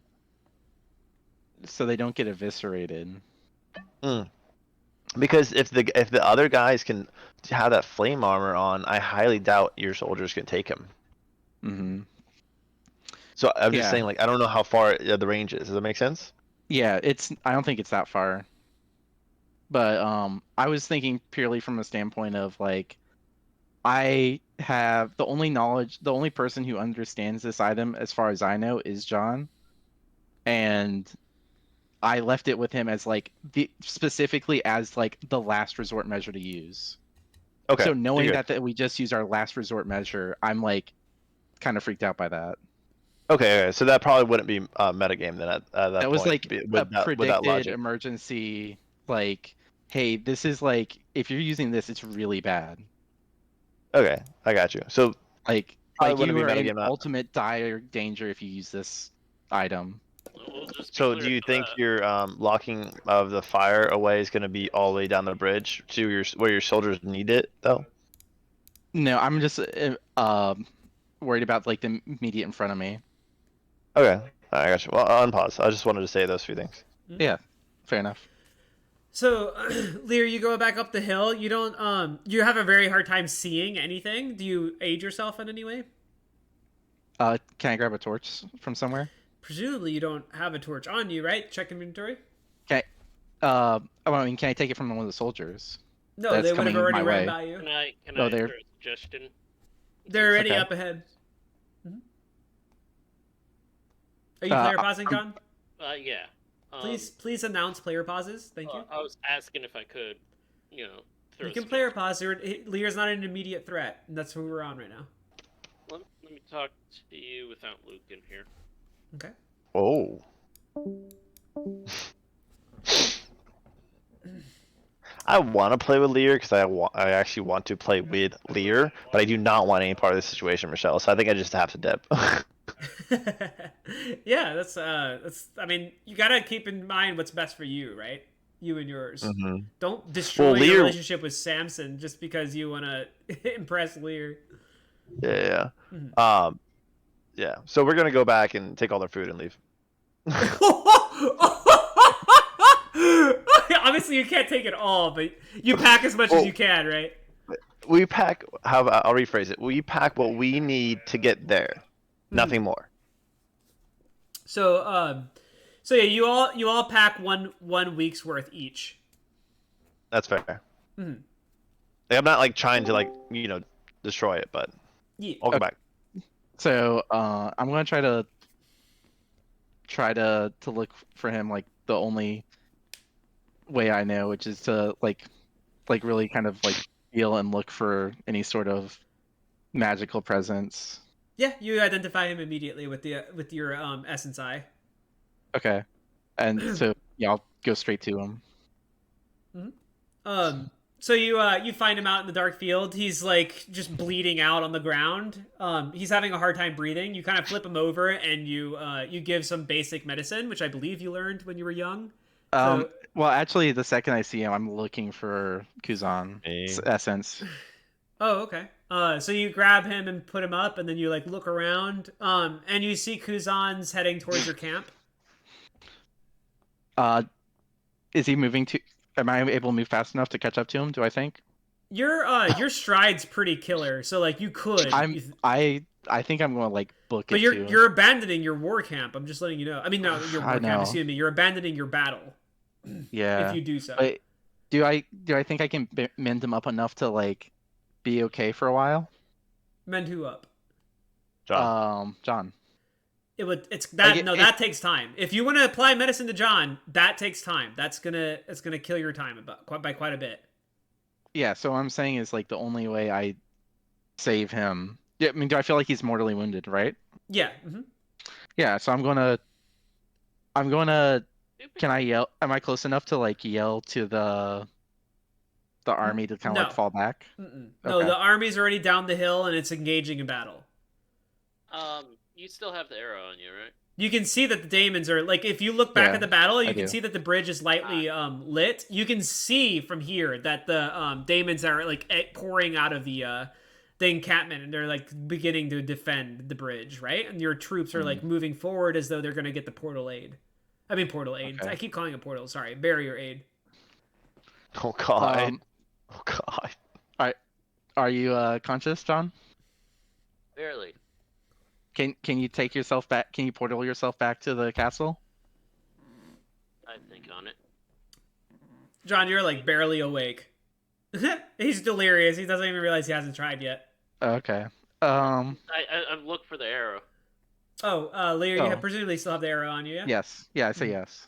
so they don't get eviscerated. Because if the other guys can have that flame armor on, I highly doubt your soldiers can take him. Mm-hmm. So I'm just Yeah. saying, like, I don't know how far the range is. Does that make sense? Yeah, I don't think it's that far. But I was thinking purely from a standpoint of like I have the only person who understands this item as far as I know is John. And I left it with him as like specifically as like the last resort measure to use. Okay. So knowing you're good. that we just use our last resort measure, I'm like kind of freaked out by that. Okay. So that probably wouldn't be metagame then at that That point. was like with a that predicted logic. emergency. Like, hey, this is like if you're using this, it's really bad. Okay, I got you. So Like Probably you wouldn't be are in metagame that. ultimate dire danger if you use this item. We'll just be So clear do you about think that. your locking of the fire away is going to be all the way down the bridge to where your soldiers need it though? No, I'm just worried about like the immediate in front of me. Okay, I got you. Well, on pause. I just wanted to say those few things. Yeah, fair enough. So, Lear, you go back up the hill. You don't. You have a very hard time seeing anything. Do you aid yourself in any way? Can I grab a torch from somewhere? Presumably, you don't have a torch on you, right? Check inventory. Okay. I mean, can I take it from one of the soldiers? No, That's they would have coming already my ran way. by you. Can I Oh, throw there. a suggestion? They're already Okay. up ahead. Are you player pausing, John? Yeah. Please announce player pauses. Thank you. I was asking if I could, throw You a can player pause. Lear's not an immediate threat, and that's who we're on right now. Let me talk to you without Luke in here. Okay. Oh. I want to play with Leer because I actually want to play with Leer, but I do not want any part of this situation, Michelle. So I think I just have to dip. Yeah, that's I mean, you gotta keep in mind what's best for you, right? You and yours. hmm Don't destroy Well, your Leer, relationship with Samson just because you wanna impress Lear. yeah, Mhm. yeah. So we're gonna go back and take all their food and leave. Obviously, you can't take it all, but you pack as much as you Well, can, right? we pack. I'll rephrase it. We pack what we need to get there, Mhm. nothing more. So, so yeah, you all pack one week's worth each. That's fair. Mhm. Like, I'm not like trying to like destroy it, but Yeah. I'll go Okay. back. So I'm gonna try to look for him like the only way I know, which is to like really kind of like feel and look for any sort of magical presence. Yeah, you identify him immediately with your essence eye. Okay. And so yeah, I'll go straight to him. Mhm. So you find him out in the dark field. He's like just bleeding out on the ground. He's having a hard time breathing. You kind of flip him over and you give some basic medicine, which I believe you learned when you were young. Um, So well, actually, the second I see him, I'm looking for Kuzan's Hey. essence. oh, okay. So you grab him and put him up, and then you like look around. And you see Kuzan's heading towards your camp. Uh, is he moving to? Am I able to move fast enough to catch up to him? Do I think? Your stride's pretty killer, so like you could. I'm. I think I'm going to like book But it too. you're abandoning your war camp. I'm just letting you know. I mean, no, your I war camp. know. Excuse me. You're abandoning your battle if Yeah. you do so. But do I think I can mend him up enough to like be okay for a while? Mend who up? John. John. It would. It's Like that. No, that takes time. If you want to apply medicine to John, that takes time. It's gonna kill your time by quite a bit. Yeah. So what I'm saying is like the only way I save him. Yeah. I mean, do I feel like he's mortally wounded? Right. Yeah. Hmm. Yeah. So I'm gonna. I'm gonna. Can I yell? Am I close enough to like yell to the army to kind of like No. fall back? Mm-mm. No, Okay. the army's already down the hill and it's engaging in battle. You still have the arrow on you, right? You can see that the daemons are like if you look back Yeah, at the battle, you I can do. see that the bridge is lightly lit. You can see from here that the daemons are like pouring out of the encampment and they're like beginning to defend the bridge, right? And your troops are like moving forward as though they're going to get the portal aid. I mean portal aid. Okay. I keep calling it portal, sorry. Barrier aid. Oh God. Um, Oh God. are you conscious, John? Barely. Can you take yourself back? Can you portal yourself back to the castle? I think on it. John, you're like barely awake. He's delirious. He doesn't even realize he hasn't tried yet. Okay. I look for the arrow. Oh, Lear, you Oh. have presumably still have the arrow on you, yeah? Yes. Yeah, I say yes.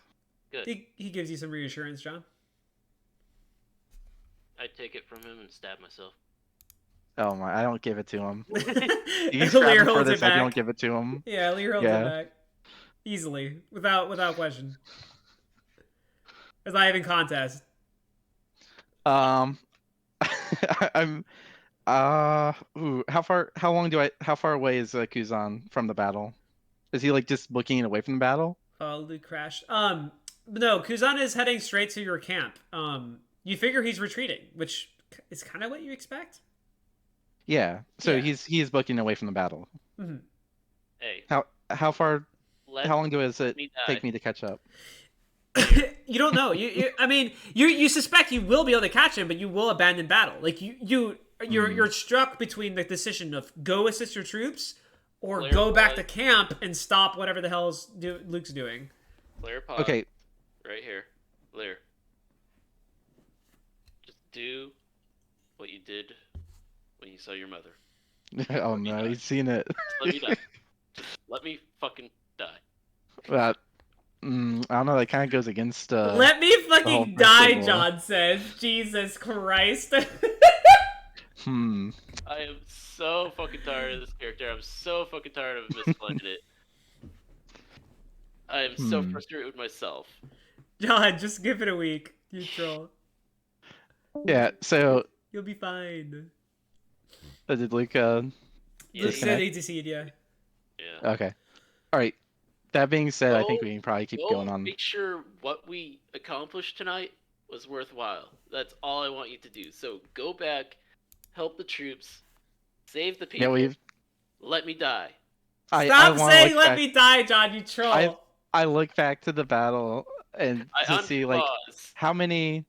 Good. He gives you some reassurance, John. I take it from him and stab myself. Oh my! I don't give it to him. He's Lear grabbing for holds it this. I back. don't give it to him. Yeah, Lear holds Yeah. it back easily, without question. It's not even contest. I'm. Ooh, how far away is Kuzan from the battle? Is he like just looking away from the battle? Luke crashed. No, Kuzan is heading straight to your camp. You figure he's retreating, which is kind of what you expect. Yeah. So Yeah. he's looking away from the battle. Mm-hmm. Hey, How far? let How long does it me take die. me to catch up? You don't know. I mean, you suspect you will be able to catch him, but you will abandon battle. Like you're struck between the decision of go assist your troops or Clear go back pod. to camp and stop whatever the hell Luke's doing. Clear pod. Okay. Right here. Leer. Just do what you did when you saw your mother. Oh no, he's seen it. Just let me die. Just let me fucking die. That. I don't know. That kind of goes against. Let me fucking whole die, principle. John says. Jesus Christ. Hmm. I am so fucking tired of this character. I'm so fucking tired of misplacing it. I am so frustrated with myself. John, just give it a week. You troll. Yeah. So You'll be fine. did Luke? Yeah, Luke said disconnect? he deceived you. Yeah. Okay. All right. That being said, I think Go- we can probably keep Go going on. make sure what we accomplished tonight was worthwhile. That's all I want you to do. So go back, help the troops, save the Yeah, people. Let me die. I Stop want saying to "let back, me die," John. You troll. I look back to the battle and I to see like unpause. how many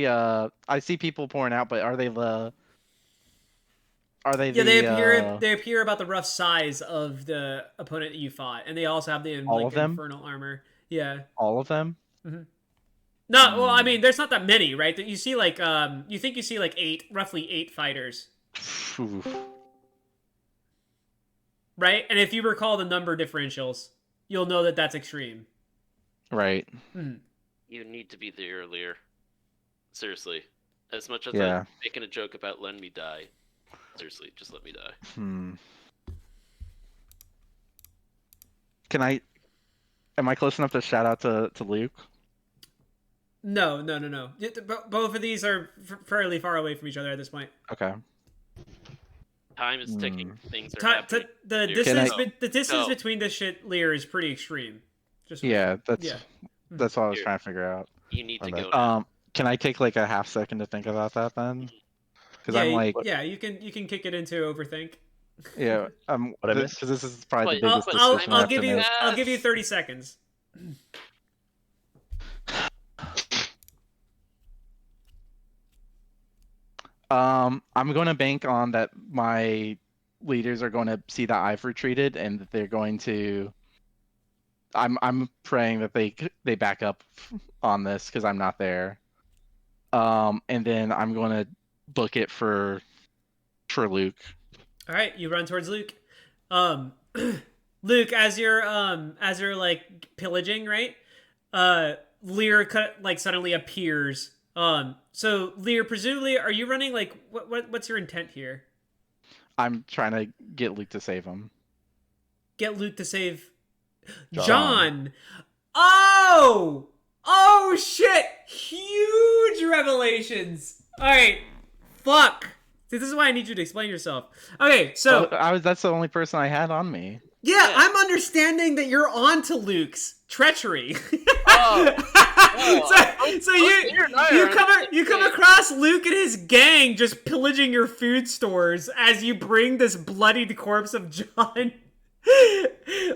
I see people pouring out, but are they the Yeah, they appear about the rough size of the opponent that you fought, and they also have the all like of them? infernal armor. Yeah. All of them? No, well, I mean, there's not that many, right? That you see like you think you see like roughly 8 fighters, Oof. right? And if you recall the number differentials, you'll know that that's extreme. Right. You need to be there earlier. Seriously. As much as Yeah. I'm making a joke about letting me die, seriously, just let me die. Am I close enough to shout out to Luke? No. Both of these are fairly far away from each other at this point. Okay. Time is ticking. Things are happening. The distance between this shit, Leer, is pretty extreme. Yeah, that's what I was trying to figure out. You need to go now. Can I take like a half second to think about that then? Because yeah, I'm like, you can kick it into overthink. yeah, What I missed? because this is probably the biggest I'll decision I have give to you make. I'll give you 30 seconds. I'm going to bank on that my leaders are going to see that I've retreated and that they're going to. I'm praying that they back up on this because I'm not there. And then I'm going to book it for Luke. All right, you run towards Luke. Luke, as you're like pillaging, right? Lear like suddenly appears. So Lear, presumably, are you running like what's your intent here? I'm trying to get Luke to save him. Get Luke to save John. Oh shit! Huge revelations. All right, fuck. See, this is why I need you to explain yourself. Okay, so that's the only person I had on me. Yeah, I'm understanding that you're on to Luke's treachery. So you come across Luke and his gang just pillaging your food stores as you bring this bloodied corpse of John.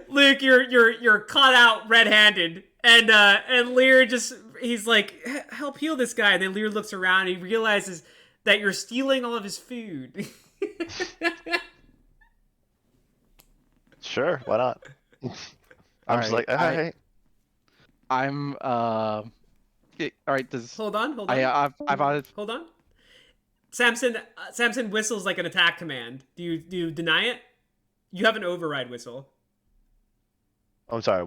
Luke, you're caught out red-handed, and Lear he's like, help heal this guy. And then Lear looks around and he realizes that you're stealing all of his food. Sure, why not? I'm just like, all right. I'm all right. Hold on. Hold on. Samson whistles like an attack command. Do you deny it? You have an override whistle. I'm sorry.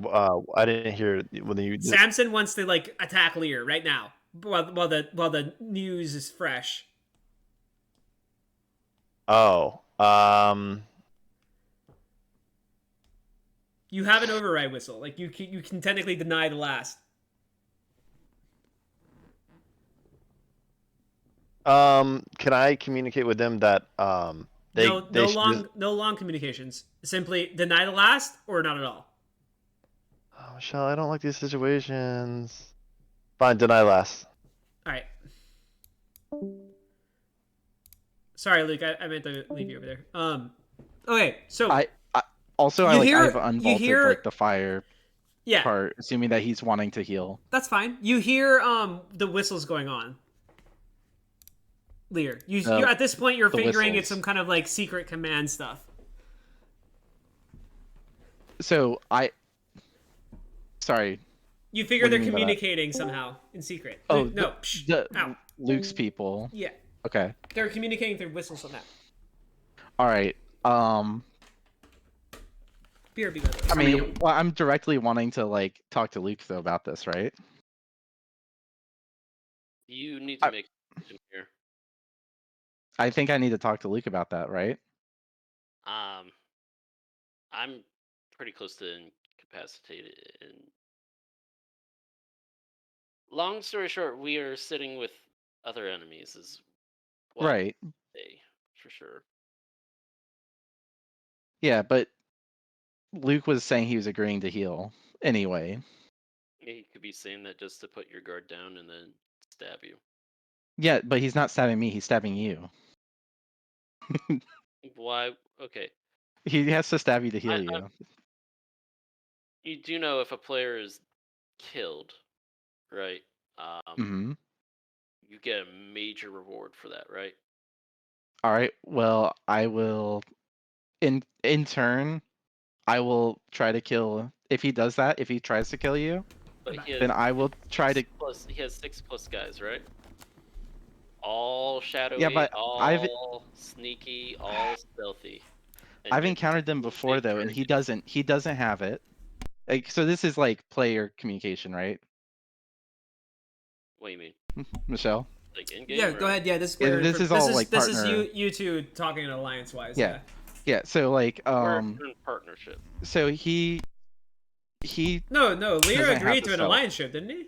I didn't hear when you. Samson wants to like attack Lear right now, while the news is fresh. Oh. You have an override whistle. Like you can technically deny the last. Can I communicate with them that no long communications. Simply deny the last or not at all. Oh, Michelle, I don't like these situations. Fine, deny last. All right. Sorry, Luke. I meant to leave you over there. Okay, so also I've unvaulted like the fire part, assuming that he's wanting to heal. That's fine. You hear the whistles going on. Lear, you at this point you're figuring it's some kind of like secret command stuff. So sorry. You figure they're communicating somehow in secret. Oh no, Luke's people. Yeah. Okay. They're communicating through whistles somehow. All right. BRB, by the way. I mean, well, I'm directly wanting to like talk to Luke though about this, right? You need to make a decision here. I think I need to talk to Luke about that, right? I'm pretty close to incapacitated. And long story short, we are sitting with other enemies. Is what Right. I say for sure. Yeah, but Luke was saying he was agreeing to heal anyway. Yeah, he could be saying that just to put your guard down and then stab you. Yeah, but he's not stabbing me, he's stabbing you. Why? Okay. He has to stab you to heal I, you. you do know if a player is killed, right? Hmm. You get a major reward for that, right? All right. Well, I will in turn, I will try to kill if he does that, if he tries to kill you, But he then has I will try to he has 6+ guys, right? All Yeah, shadowy, but all sneaky, all stealthy. And I've you're encountered them one before big though, and target. he doesn't have it. Like, so this is like player communication, right? What do you mean? Michelle? Like in Yeah, game? go ahead. Yeah, this is Yeah, player this info. is all like This is partner. you two talking alliance wise. Yeah. Yeah, so like We're in partnership. so he No, Leer doesn't have agreed the to an stealth. alliance ship, didn't he?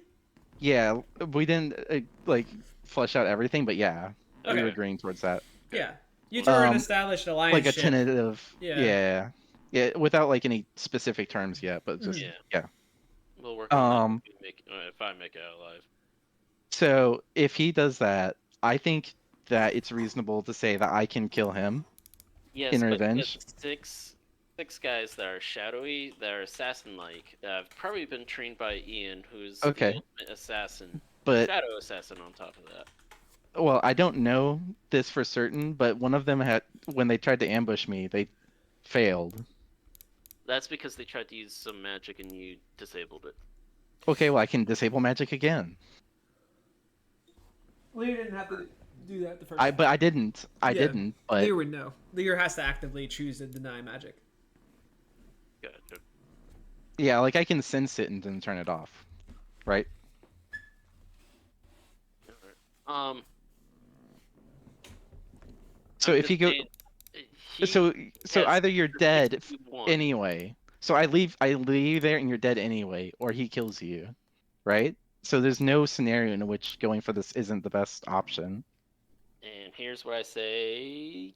Yeah, we didn't like flesh out everything, but yeah, we were Okay. agreeing towards that. Yeah. You two are an Um, established alliance like a ship. tentative, Yeah. yeah, without like any specific terms yet, but just Yeah. yeah. We'll work on that if I make it out alive. So if he does that, I think that it's reasonable to say that I can kill him Yes, in but he revenge. has six guys that are shadowy, that are assassin-like, that have probably been trained by Ian, who's the Okay, ultimate assassin, but shadow assassin on top of that. well, I don't know this for certain, but one of them had when they tried to ambush me, they failed. That's because they tried to use some magic and you disabled it. Okay, well, I can disable magic again. Leer didn't have to do that the first time. But I didn't. I Yeah. didn't. But Leer would know. Leer has to actively choose to deny magic. Gotcha. yeah, like I can sense it and then turn it off, right? Alright. So I'm if just you go, saying, so has either you're dead 61. anyway. So I leave there and you're dead anyway, or he kills you, right? So there's no scenario in which going for this isn't the best option. And here's what I say: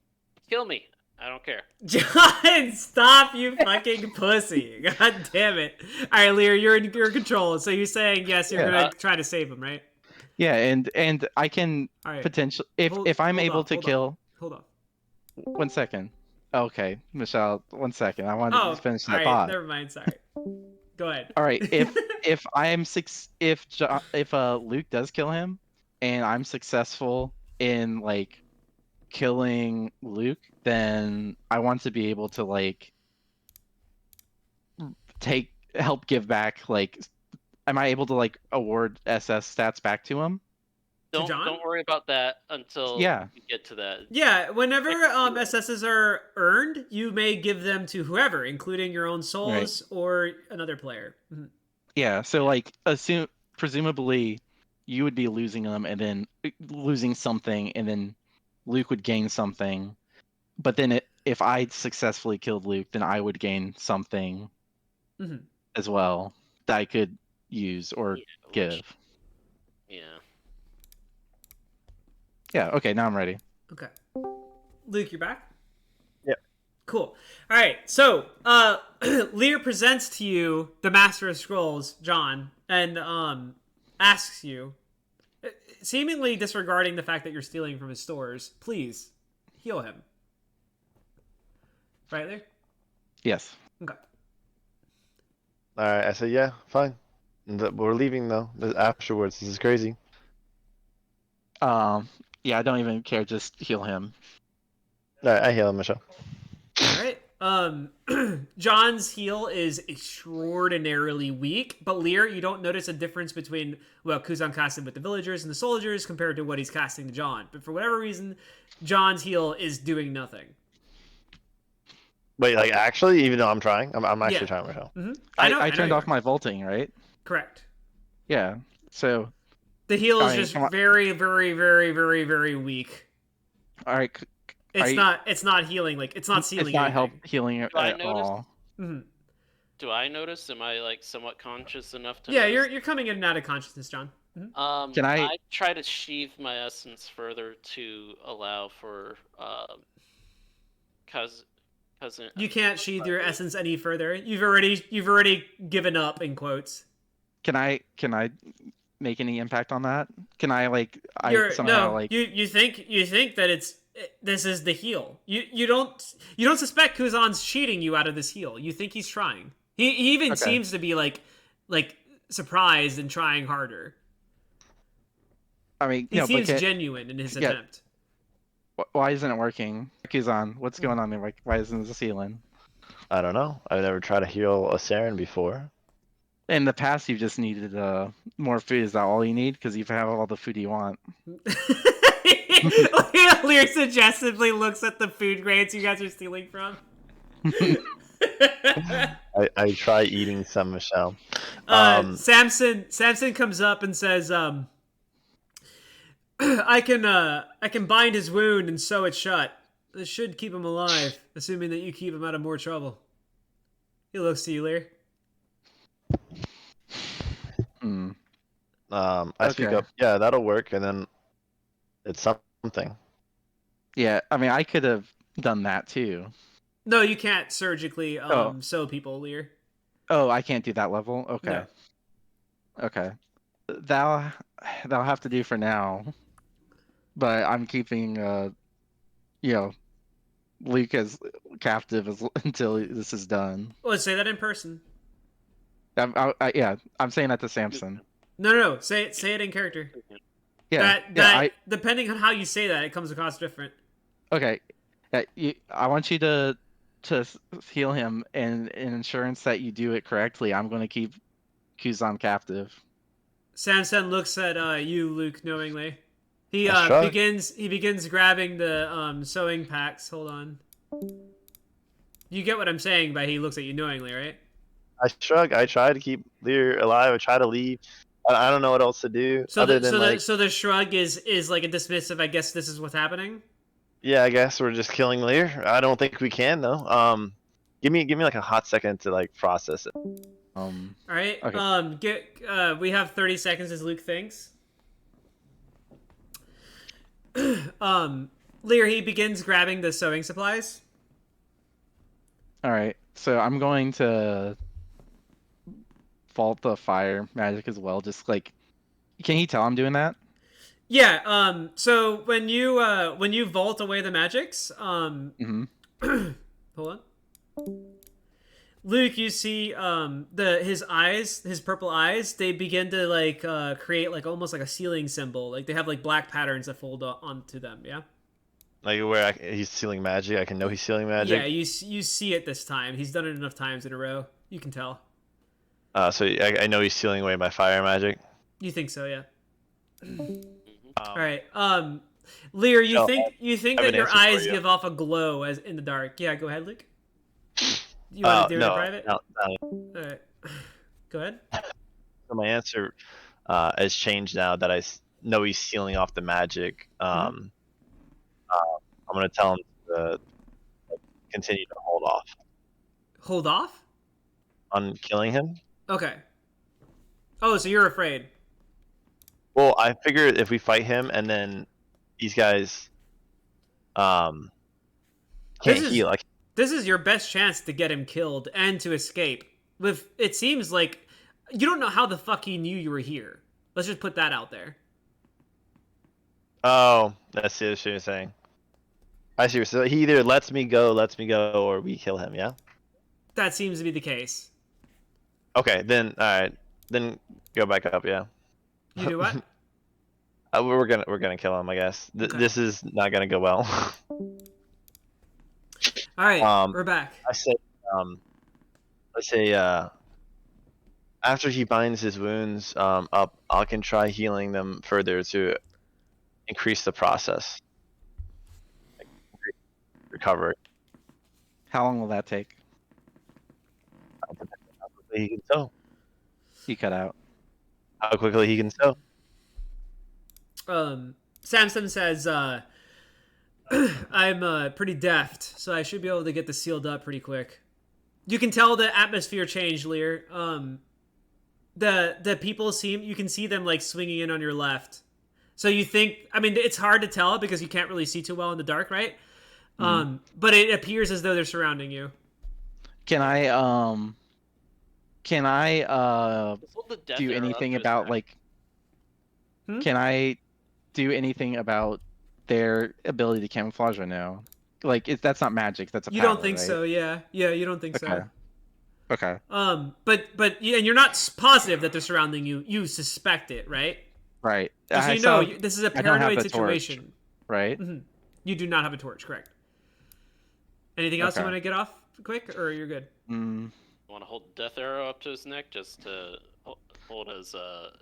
kill me. I don't care. John, stop, you fucking pussy. God damn it. Alright, Leer, you're in control. So you're saying yes, you're Yeah. gonna try to save him, right? Yeah, and I can Alright. potentially if I'm able to kill. Hold on. 1 second. Okay, Michelle, 1 second. I wanted to Oh, finish that alright, thought. never mind, sorry. Go ahead. All right, if I am if Luke does kill him, and I'm successful in like killing Luke, then I want to be able to like help give back like. Am I able to like award SS stats back to him? To John? Don't worry about that until Yeah. we get to that. Yeah, whenever SSs are earned, you may give them to whoever, including your own souls or another player. Mhm. Yeah, so like presumably you would be losing them and then losing something and then Luke would gain something. But then if I successfully killed Luke, then I would gain something Mhm. as well that I could use or give. Yeah. Yeah, okay, now I'm ready. Okay. Luke, you're back? Yep. Cool. All right. So, Lear presents to you the Master of Scrolls, John, and asks you, seemingly disregarding the fact that you're stealing from his stores, please heal him. Right, Lear? Yes. Okay. All right, I said, yeah, fine. We're leaving though. Afterwards, this is crazy. Yeah, I don't even care, just heal him. All right, I heal him, Michelle. All right. John's heal is extraordinarily weak, but Lear, you don't notice a difference between what Kuzan casted with the villagers and the soldiers compared to what he's casting to John. But for whatever reason, John's heal is doing nothing. Wait, like actually, even though I'm trying, I'm actually Yeah. trying, Michelle. Mm-hmm. I turned off my vaulting, right? Correct. Yeah. So The heal is I mean, just come on. very, very, very, very, very weak. All right. It's not healing. Like it's not sealing. It's not anything. healing I at noticed all. Mm-hmm. do I notice? Am I like somewhat conscious enough to Yeah, notice? you're coming in and out of consciousness, John. Can I? I try to sheath my essence further to allow for cousin cousin. You can't sheathe your essence any further. You've already given up in quotes. Can I make any impact on that? Can I like I You're somehow no, like you think that this is the heal. You don't suspect Kuzan's cheating you out of this heal. You think he's trying. He even Okay. seems to be like surprised and trying harder. I mean, He no, but seems genuine in his yeah. attempt. Why isn't it working? Kuzan, what's going on there? Like, why isn't this healing? I don't know. I've never tried to heal a Saren before. In the past, you've just needed more food. Is that all you need? Because you have all the food you want. Lear suggestively looks at the food grains you guys are stealing from. I try eating some, Michelle. Samson comes up and says, I can bind his wound and sew it shut. This should keep him alive, assuming that you keep him out of more trouble. He looks to you, Lear. Hmm. I speak Okay. up. Yeah, that'll work, and then it's something. Yeah, I mean, I could have done that too. No, you can't surgically Oh. sew people, Lear. Oh, I can't do that level. Okay. No. Okay. That'll have to do for now. But I'm keeping Luke as captive until this is done. Let's say that in person. Yeah, I'm saying that to Samson. No. Say it in character. Yeah, Depending on how you say that, it comes across different. Okay. I want you to heal him, and in insurance that you do it correctly, I'm going to keep Kuzan captive. Samson looks at you, Luke, knowingly. He Shrug. begins grabbing the sewing packs. Hold on. You get what I'm saying by he looks at you knowingly, right? I shrug. I try to keep Lear alive. I try to leave. I don't know what else to do So other the, than like. so the shrug is like a dismissive. I guess this is what's happening. Yeah, I guess we're just killing Lear. I don't think we can though. Give me like a hot second to like process it. All right. Okay. We have 30 seconds as Luke thinks. Lear, he begins grabbing the sewing supplies. All right. So I'm going to vault the fire magic as well. Just like, can he tell I'm doing that? Yeah. So when you vault away the magics, Mm-hmm. hold on. Luke, you see his purple eyes, they begin to like create like almost like a ceiling symbol. Like they have like black patterns that fold onto them, yeah? Like where he's stealing magic. I can know he's stealing magic. Yeah, you see it this time. He's done it enough times in a row. You can tell. So I know he's stealing away my fire magic. You think so, yeah. All All right. Lear, you So, think I have that an your answer for eyes you. give off a glow as in the dark. Yeah, go ahead, Luke. You want to do it in private? No. All right. Go ahead. So my answer has changed now that know he's stealing off the magic. I'm gonna tell him to continue to hold off Hold off? on killing him. Okay. Oh, so you're afraid. Well, I figured if we fight him and then these guys can't heal. This is your best chance to get him killed and to escape. It seems like you don't know how the fuck he knew you were here. Let's just put that out there. Oh, that's what you're saying. I see. So he either lets me go, or we kill him. Yeah. That seems to be the case. Okay, then all right, then go back up. Yeah. You do what? We're gonna kill him. I guess Okay. This is not gonna go well. All right, we're back. I say, let's say, after he binds his wounds up, I can try healing them further to increase the process, like, recover. How long will that take? How quickly he can sew. He cut out. How quickly he can sew. Samson says, I'm pretty deft, so I should be able to get this sealed up pretty quick. You can tell the atmosphere changed, Leer. The people you can see them like swinging in on your left. So you think, I mean, it's hard to tell because you can't really see too well in the dark, right? But it appears as though they're surrounding you. Can I Just hold the death do arrow up anything to his about neck. like? Hmm? Can I do anything about their ability to camouflage right now? Like, that's not magic. That's a You power, don't think right? so, yeah. Yeah, you don't think Okay. so. Okay. But yeah, and you're not positive that they're surrounding you. You suspect it, right? Right. Just so I you know, saw- this is a I don't have paranoid the torch, situation. right? You do not have a torch, correct? Anything else you Okay. want to get off quick, or you're good? Mm, I want to hold the death arrow up to his neck just to hold as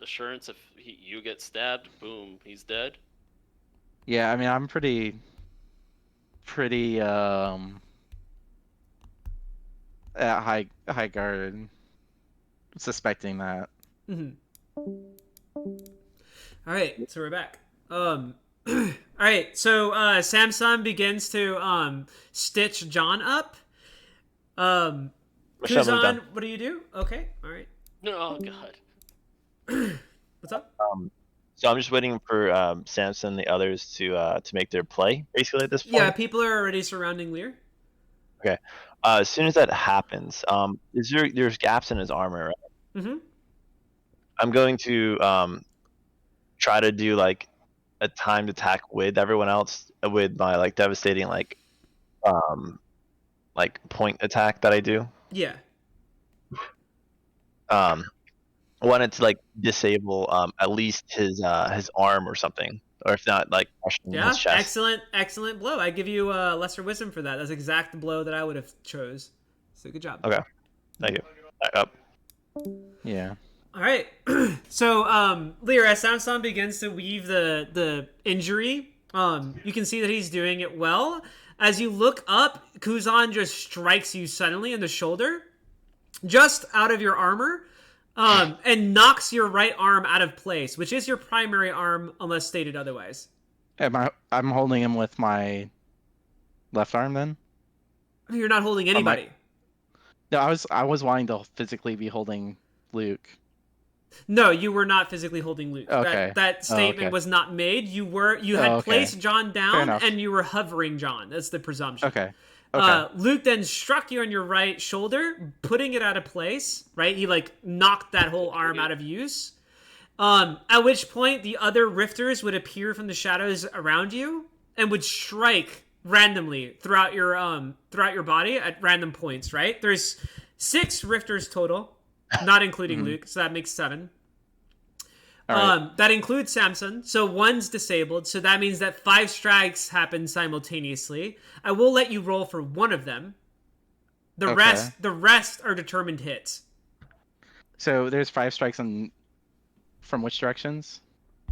assurance. If you get stabbed, boom, he's dead. yeah. I mean, I'm pretty at high guard, suspecting that. All right, so we're back. All right, so Samsung begins to stitch John up. Michelle moved Kuzan, on. what do you do? Okay, all right. Oh god. What's up? So I'm just waiting for Samson and the others to make their play, basically at this point. Yeah, people are already surrounding Leer. Okay. As soon as that happens, there's gaps in his armor, right? Mm-hmm. I'm going to try to do like a timed attack with everyone else with my like devastating like point attack that I do. Yeah. Wanted to like disable at least his arm or something, or if not like crushing Yeah, his chest. excellent blow. I give you lesser wisdom for that. That's exact the blow that I would have chose. So good job. Okay, thank you. Back up. Yeah. All right. So Lear, as Samson begins to weave the injury, you can see that he's doing it well. As you look up, Kuzan just strikes you suddenly in the shoulder, just out of your armor, and knocks your right arm out of place, which is your primary arm unless stated otherwise. I'm holding him with my left arm then? You're not holding anybody. No, I was wanting to physically be holding Luke. No, you were not physically holding Luke. Okay. That statement okay. was not made. You had okay. placed John Fair down enough. and you were hovering John. That's the presumption. Okay. Luke then struck you on your right shoulder, putting it out of place, right? He like knocked that whole arm out of use. At which point the other rifters would appear from the shadows around you and would strike randomly throughout your body at random points, right? There's 6 rifters total, not including Luke, so that makes 7. Right. That includes Samson, so 1's disabled, so that means that 5 strikes happen simultaneously. I will let you roll for one of them. The rest are determined hits. So there's 5 strikes from which directions?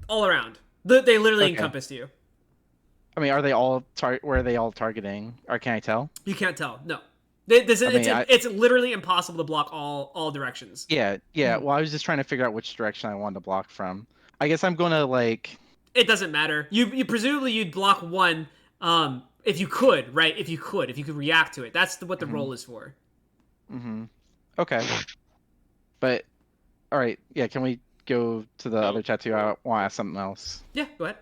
All around. They literally encompassed you. I mean, are they all where are they all targeting? Or can I tell? You can't tell. No. It's literally impossible to block all directions. Yeah. Well, I was just trying to figure out which direction I wanted to block from. I guess I'm gonna like. It doesn't matter. You presumably you'd block one, if you could, right? If you could react to it. That's what the roll is for. Okay. But, all right. Yeah. Can we go to the other tattoo? I want to ask something else. Yeah. Go ahead.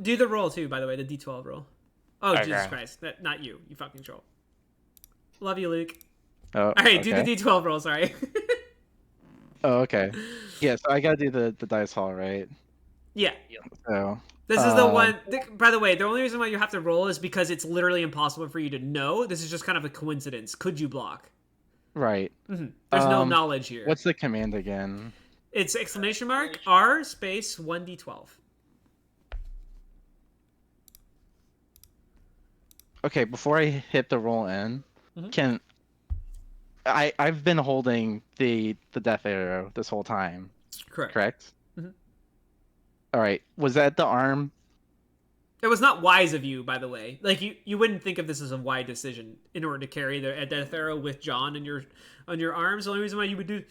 Do the roll too. By the way, the D12 roll. Oh, Okay. Jesus Christ! Not you. You fucking troll. Love you, Luke. Oh. All right, do the D12 roll. Sorry. Oh, okay. Yeah. So I gotta do the dice hall, right? Yeah. So. This is the one. By the way, the only reason why you have to roll is because it's literally impossible for you to know. This is just kind of a coincidence. Could you block? Right. There's no knowledge here. What's the command again? It's !R space 1d12. Okay, before I hit the roll in, can I've been holding the death arrow this whole time. Correct? All right. Was that the arm? It was not wise of you, by the way. Like you wouldn't think of this as a wise decision in order to carry a death arrow with John on your arms. The only reason why you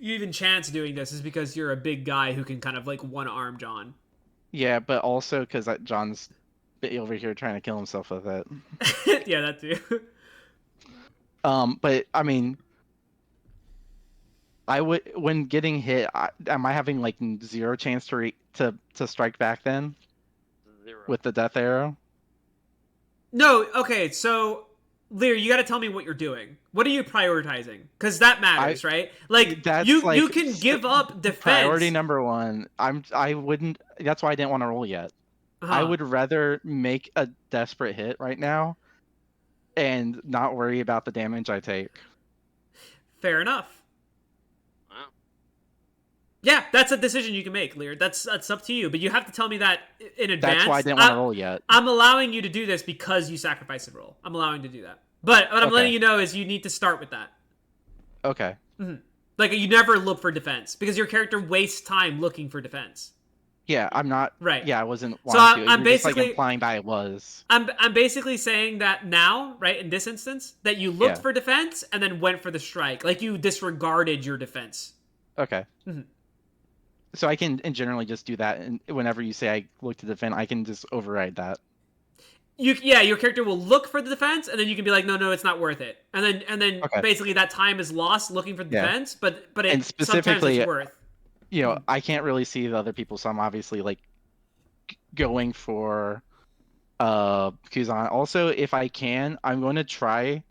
even chance doing this is because you're a big guy who can kind of like one arm John. Yeah, but also because John's over here trying to kill himself with it. Yeah, that too. But I mean, I would when getting hit. Am I having like zero chance to strike back then 0. with the death arrow? No, okay, so Lear, you got to tell me what you're doing. What are you prioritizing? Because that matters, right? Like That's like you can give up defense. priority number one. I wouldn't. That's why I didn't want to roll yet. I would rather make a desperate hit right now and not worry about the damage I take. Fair enough. Wow. Yeah, that's a decision you can make, Lear. That's up to you, but you have to tell me that in advance. That's why I didn't want to roll yet. I'm allowing you to do this because you sacrificed a roll. I'm allowing you to do that. But what I'm letting you know is you need to start with that. Okay. Like, you never look for defense because your character wastes time looking for defense. Yeah, I'm not. Right. Yeah, I wasn't So wanting to. I'm You're basically just, like, implying that I was. I'm basically saying that now, right, in this instance, that you looked for defense and then went for the strike. Like, you disregarded your defense. Okay. So I can generally just do that, and whenever you say I look to defend, I can just override that. Your character will look for the defense, and then you can be like, no, it's not worth it, and then basically that time is lost looking for the defense, but and specifically, sometimes it's worth. You know, I can't really see the other people, so I'm obviously like going for Kuzan. Also, if I can, I'm going to try.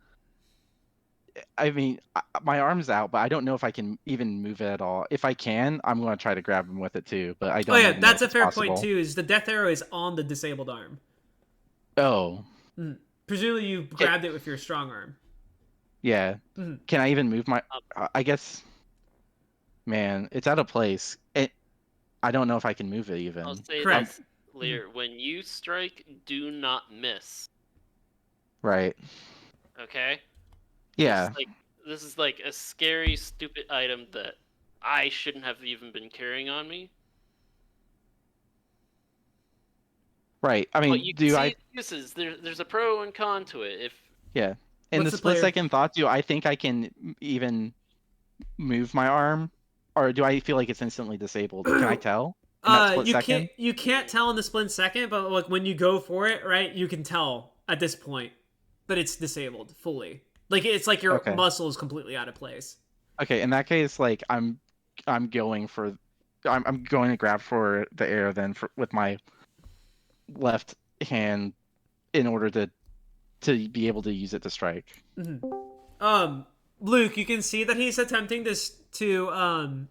I mean, my arm's out, but I don't know if I can even move it at all. If I can, I'm going to try to grab him with it too, but I don't. Oh yeah, know that's if a it's fair possible. point too. Is the death arrow is on the disabled arm? Oh. Presumably you grabbed it with your strong arm. Yeah. Can I even move my? I guess. Man, it's out of place. I don't know if I can move it even. I'll say Correct. this, Lear. When you strike, do not miss. Right. Okay. Yeah. This is like a scary, stupid item that I shouldn't have even been carrying on me. Right. I mean, But you can see excuses. There's a pro and con to it. If Yeah. In the split second thought, do I think I can even move my arm, or do I feel like it's instantly disabled? Can I tell? In that split second? You can't tell in the split second, but like when you go for it, right, you can tell at this point that it's disabled fully. Like it's like your muscle is completely out of place. Okay, in that case, like I'm going to grab for the arrow then with my left hand in order to be able to use it to strike. Luke, you can see that he's attempting to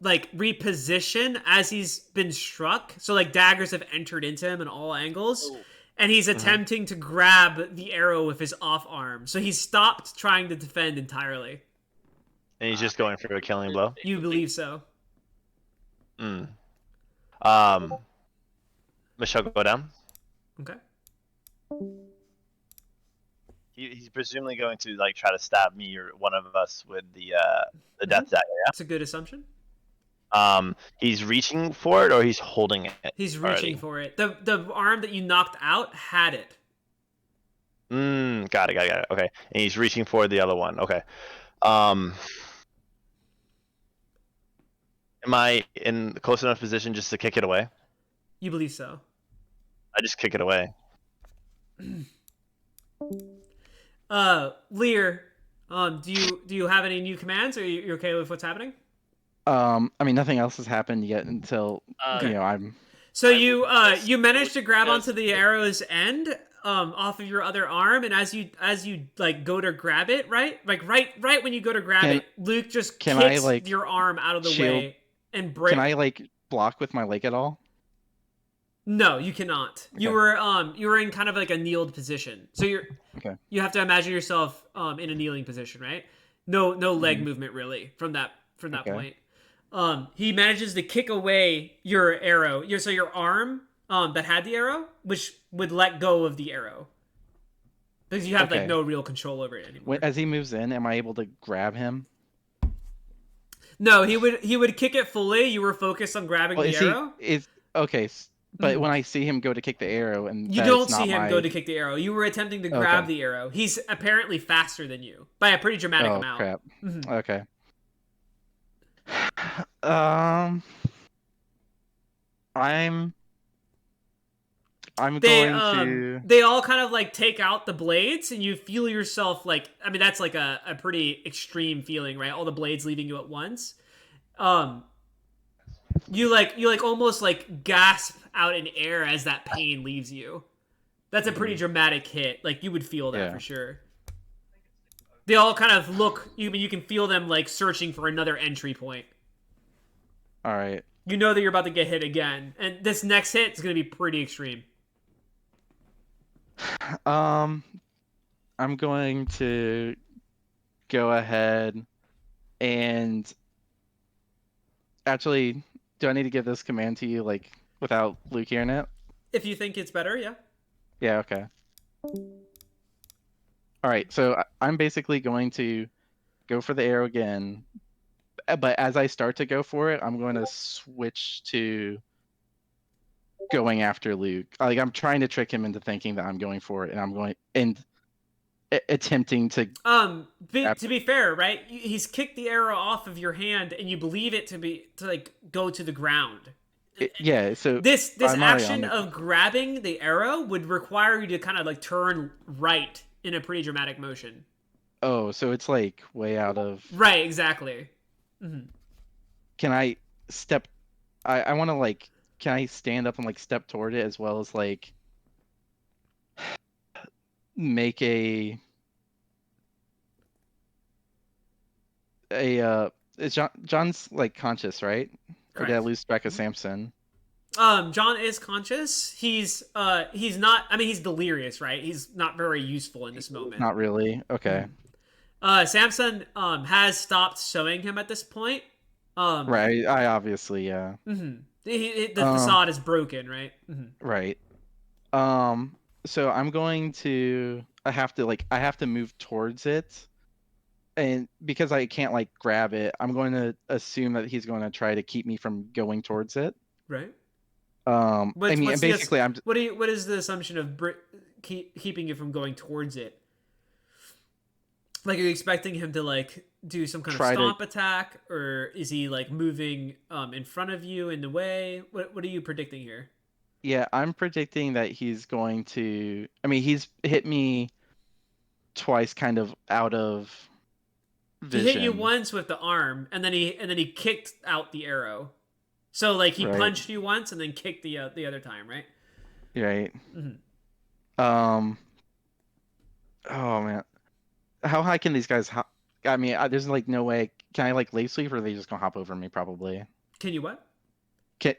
like reposition as he's been struck. So like daggers have entered into him in all angles. And he's attempting to grab the arrow with his off arm. So he's stopped trying to defend entirely. And he's just going for a killing blow? You believe so. Michelle, go down. Okay. He's presumably going to like try to stab me or one of us with the death dagger, yeah? That's a good assumption. He's reaching for it or he's holding it? He's reaching for it. The arm that you knocked out had it. Got it. Okay. And he's reaching for the other one. Okay. Am I in close enough position just to kick it away? You believe so. I just kick it away. Lear, do you have any new commands? Or you okay with what's happening? I mean, nothing else has happened yet until I'm. So you managed to grab onto the arrow's end off of your other arm, and as you like go to grab it, right? Like right when you go to grab it, Luke just kicks your arm out of the way and breaks. Can I like block with my leg at all? No, you cannot. Okay. You were in kind of like a kneeled position. So you have to imagine yourself in a kneeling position, right? No leg movement really from that point. He manages to kick away your arrow. Your arm that had the arrow, which would let go of the arrow. Because you have like no real control over it anymore. As he moves in, am I able to grab him? No, he would kick it fully. You were focused on grabbing the arrow. But when I see him go to kick the arrow, and you don't see him go to kick the arrow, you were attempting to grab the arrow. He's apparently faster than you by a pretty dramatic amount. Crap. Okay. I'm They going to. they all kind of like take out the blades, and you feel yourself like, I mean, that's like a pretty extreme feeling, right? All the blades leaving you at once. Um, you almost like gasp out in air as that pain leaves you. That's a pretty dramatic hit. Like, you would feel that Yeah. for sure. They all kind of look. You can feel them like searching for another entry point. All right. You know that you're about to get hit again, and this next hit is going to be pretty extreme. I'm going to go ahead and actually, do I need to give this command to you like without Luke hearing it? If you think it's better, yeah. Yeah, okay. All right, so I'm basically going to go for the arrow again, but as I start to go for it, I'm going to switch to going after Luke. Like, I'm trying to trick him into thinking that I'm going for it, and I'm going and attempting to. To be fair, right? He's kicked the arrow off of your hand, and you believe it to like go to the ground. Yeah, so This I'm already on action the- of grabbing the arrow would require you to kind of like turn right in a pretty dramatic motion. Oh, so it's like way out of. Right, exactly. Can I step? I want to like. Can I stand up and like step toward it as well as like make a is John's like conscious, right? Or did I Correct. lose track of Samson? John is conscious. He's not. I mean, he's delirious, right? He's not very useful in this moment. Not really. Okay. Samson has stopped showing him at this point. Right. I obviously, yeah. The facade is broken, right? Right. So I'm going to. I have to move towards it, and because I can't like grab it, I'm going to assume that he's going to try to keep me from going towards it. Right. I mean, and basically, What is the assumption of keeping you from going towards it? Like, are you expecting him to like do some kind of stomp attack, or is he like moving in front of you in the way? What are you predicting here? Yeah, I'm predicting that he's going to. I mean, he's hit me twice, kind of out of vision. He hit you once with the arm, and then he kicked out the arrow. So like he punched you once and then kicked the other time, right? Right. Oh man, how high can these guys hop? I mean, there's like no way. Can I like leg sweep, or are they just gonna hop over me? Probably. Can you what?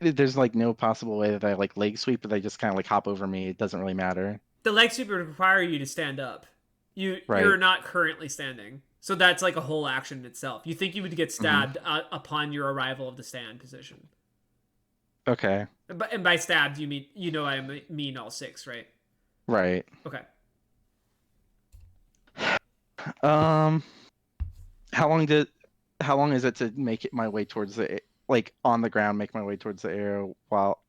There's like no possible way that I like leg sweep, but they just kind of like hop over me. It doesn't really matter. The leg sweep would require you to stand up. You're not currently standing, so that's like a whole action in itself. You think you would get stabbed upon your arrival of the stand position. Okay. And by stabbed, you mean I mean all six, right? Right. Okay. How long is it to make it my way towards the like on the ground, make my way towards the arrow while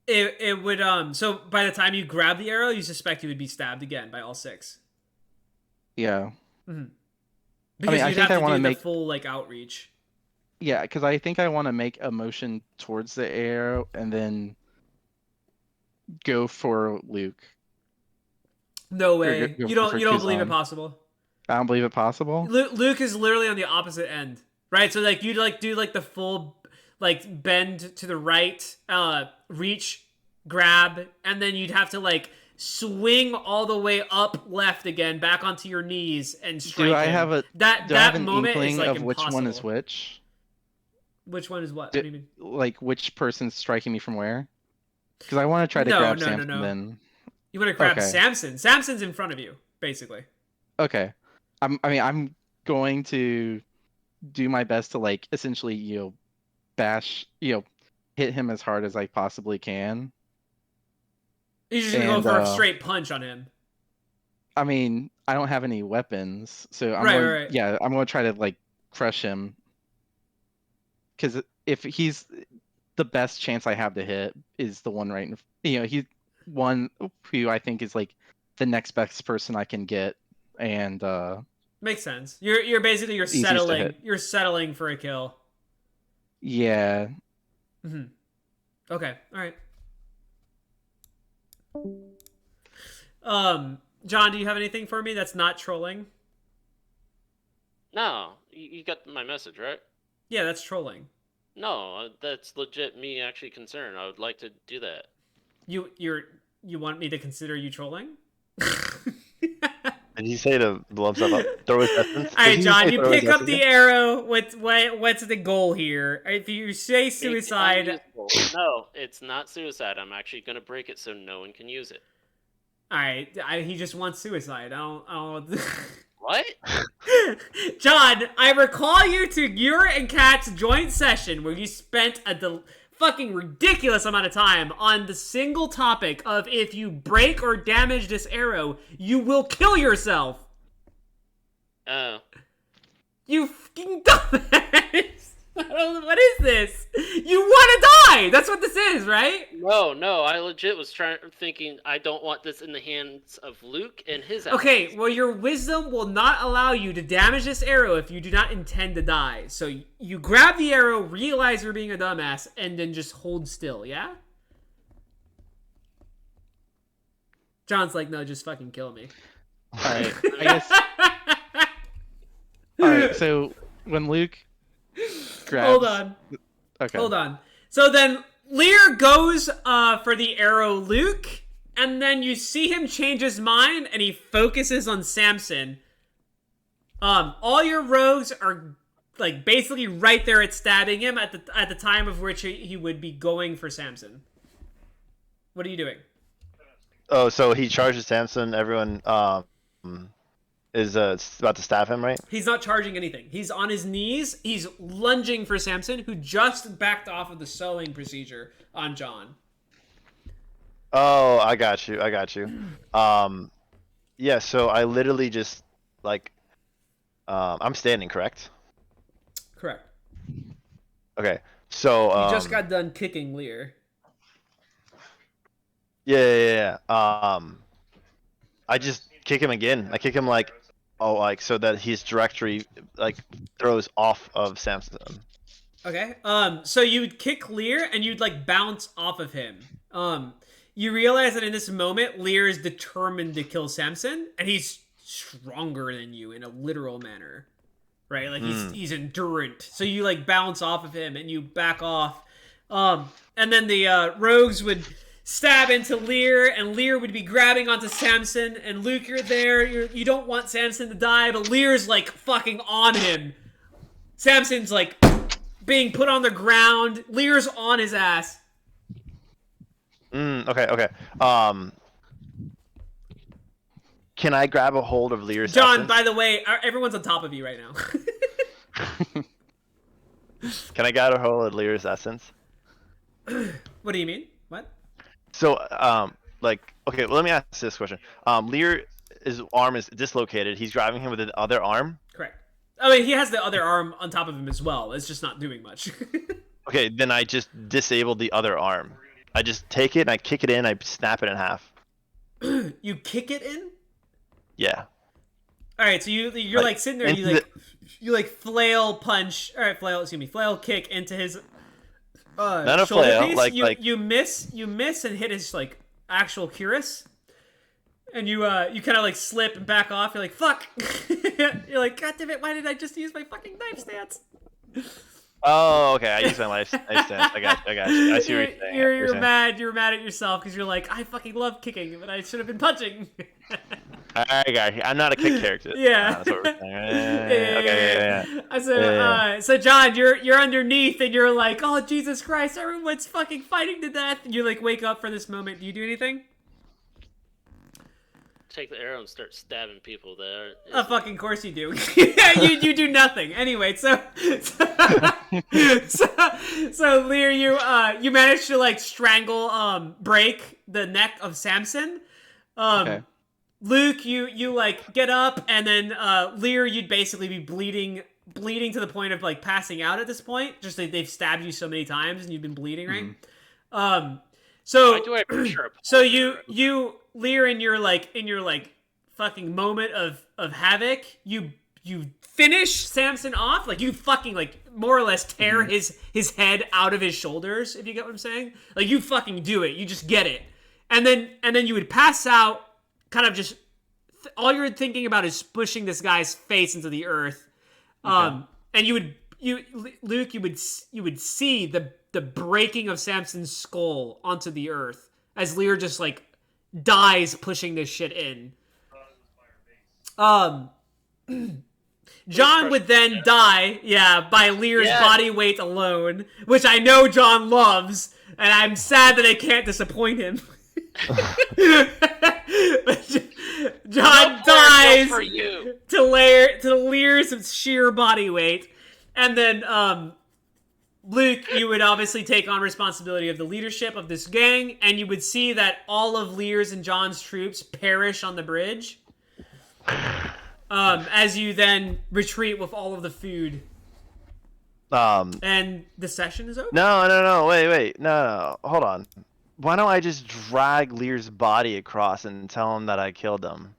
it would so by the time you grab the arrow, you suspect you would be stabbed again by all six. Yeah. Because I you'd think have I want to to do make the full like outreach. Yeah, because I think I want to make a motion towards the arrow and then go for Luke. No way. Go You don't for believe it Kuzan. possible. I don't believe it possible. Luke is literally on the opposite end, right? So like you'd like do like the full like bend to the right, reach, grab, and then you'd have to like swing all the way up left again, back onto your knees and strike. Do I have a that moment inkling is like of impossible. which one is which? Which one is what? What do you mean? Like which person's striking me from where? Because I want to try to grab Samson. Then you want to grab Samson. Samson's in front of you, basically. Okay. I'm going to do my best to like essentially bash hit him as hard as I possibly can. You're just gonna go for a straight punch on him. I mean, I don't have any weapons, so I'm I'm going to try to like crush him. Because if he's the best chance I have to hit is the one right in, he's one who I think is like the next best person I can get, and makes sense. You're basically you're settling for a kill. Yeah. Okay. All right. John, do you have anything for me that's not trolling? No, you got my message, right? Yeah, that's trolling. No, that's legit me actually concerned. I would like to do that. You want me to consider you trolling? Did he say to blow himself up? Throw his essence? All right, Did he John, say you throw his pick up essence? the arrow. What's the goal here? If you say Make it suicide, unusable. No, it's not suicide. I'm actually gonna break it so no one can use it. all right, he just wants suicide. I don't. What? John, I recall you to your and Kat's joint session where you spent a fucking ridiculous amount of time on the single topic of if you break or damage this arrow, you will kill yourself. Oh. You fucking dumbass. What is this? You want to die. That's what this is, right? No, I legit was thinking I don't want this in the hands of Luke and his allies. Okay, well, your wisdom will not allow you to damage this arrow if you do not intend to die. So you grab the arrow, realize you're being a dumbass, and then just hold still, yeah? John's like, no, just fucking kill me. Alright, I guess. Alright, so when Luke grabs. Hold on. Okay. Hold on. So then Leer goes for the arrow Luke, and then you see him change his mind and he focuses on Samson. All your rogues are like basically right there at stabbing him at the time of which he would be going for Samson. What are you doing? Oh, so he charges Samson. Everyone is about to stab him, right? He's not charging anything. He's on his knees. He's lunging for Samson, who just backed off of the sewing procedure on John. Oh, I got you. Yeah. So I literally just like, I'm standing, correct? Correct. Okay. So You just got done kicking Leer. Yeah. I just kick him again. I kick him like so that his directory like throws off of Samson. Okay. So you would kick Leer and you'd like bounce off of him. You realize that in this moment, Leer is determined to kill Samson, and he's stronger than you in a literal manner. Right? Like he's endurant. So you like bounce off of him and you back off. And then the rogues would stab into Leer, and Leer would be grabbing onto Samson, and Luke, you're there. You don't want Samson to die, but Leer's like fucking on him. Samson's like being put on the ground. Leer's on his ass. Okay. Can I grab a hold of Leer's John, essence? by the way, everyone's on top of you right now. Can I grab a hold of Leer's essence? What do you mean? What? So, okay, well, let me ask this question. Leer, his arm is dislocated. He's grabbing him with the other arm. Correct. I mean, he has the other arm on top of him as well. It's just not doing much. Okay, then I just disabled the other arm. I just take it and I kick it in. I snap it in half. You kick it in? Yeah. All right, so you're like sitting there. You like flail punch. All right, flail kick into his. Not a shoulder flail, piece. You miss and hit his like actual cuirass, and you kind of like slip and back off. You're like fuck. You're like god damn it! Why did I just use my fucking knife stance? Oh, okay. I use my knife stance. I got you. I see what you're saying. You're mad. You're mad at yourself because you're like I fucking love kicking, but I should have been punching. I got you. I'm not a kick character. Yeah. That's what we're saying. Yeah. So John, you're underneath and you're like, oh Jesus Christ, everyone's fucking fighting to death. And you like wake up for this moment. Do you do anything? Take the arrow and start stabbing people there. Of fucking course you do. you do nothing. Anyway, so Leer, you managed to like strangle break the neck of Samson. Okay. Luke, you like get up, and then Leer, you'd basically be bleeding to the point of like passing out at this point. Just they've stabbed you so many times, and you've been bleeding, right? Mm-hmm. So Why do I picture a so you Leer in your like fucking moment of havoc, you finish Samson off, like you fucking like more or less tear his head out of his shoulders, if you get what I'm saying. Like you fucking do it, you just get it. and then you would pass out, kind of just all you're thinking about is pushing this guy's face into the earth. And Luke, you would see the breaking of Samson's skull onto the earth as Leer just like dies pushing this shit in. John would then die, by Lear's body weight alone, which I know John loves, and I'm sad that I can't disappoint him. John dies to Lear's sheer body weight, and then Luke, you would obviously take on responsibility of the leadership of this gang, and you would see that all of Lear's and John's troops perish on the bridge. As you then retreat with all of the food. And the session is over? No, wait. No, hold on. Why don't I just drag Lear's body across and tell him that I killed him?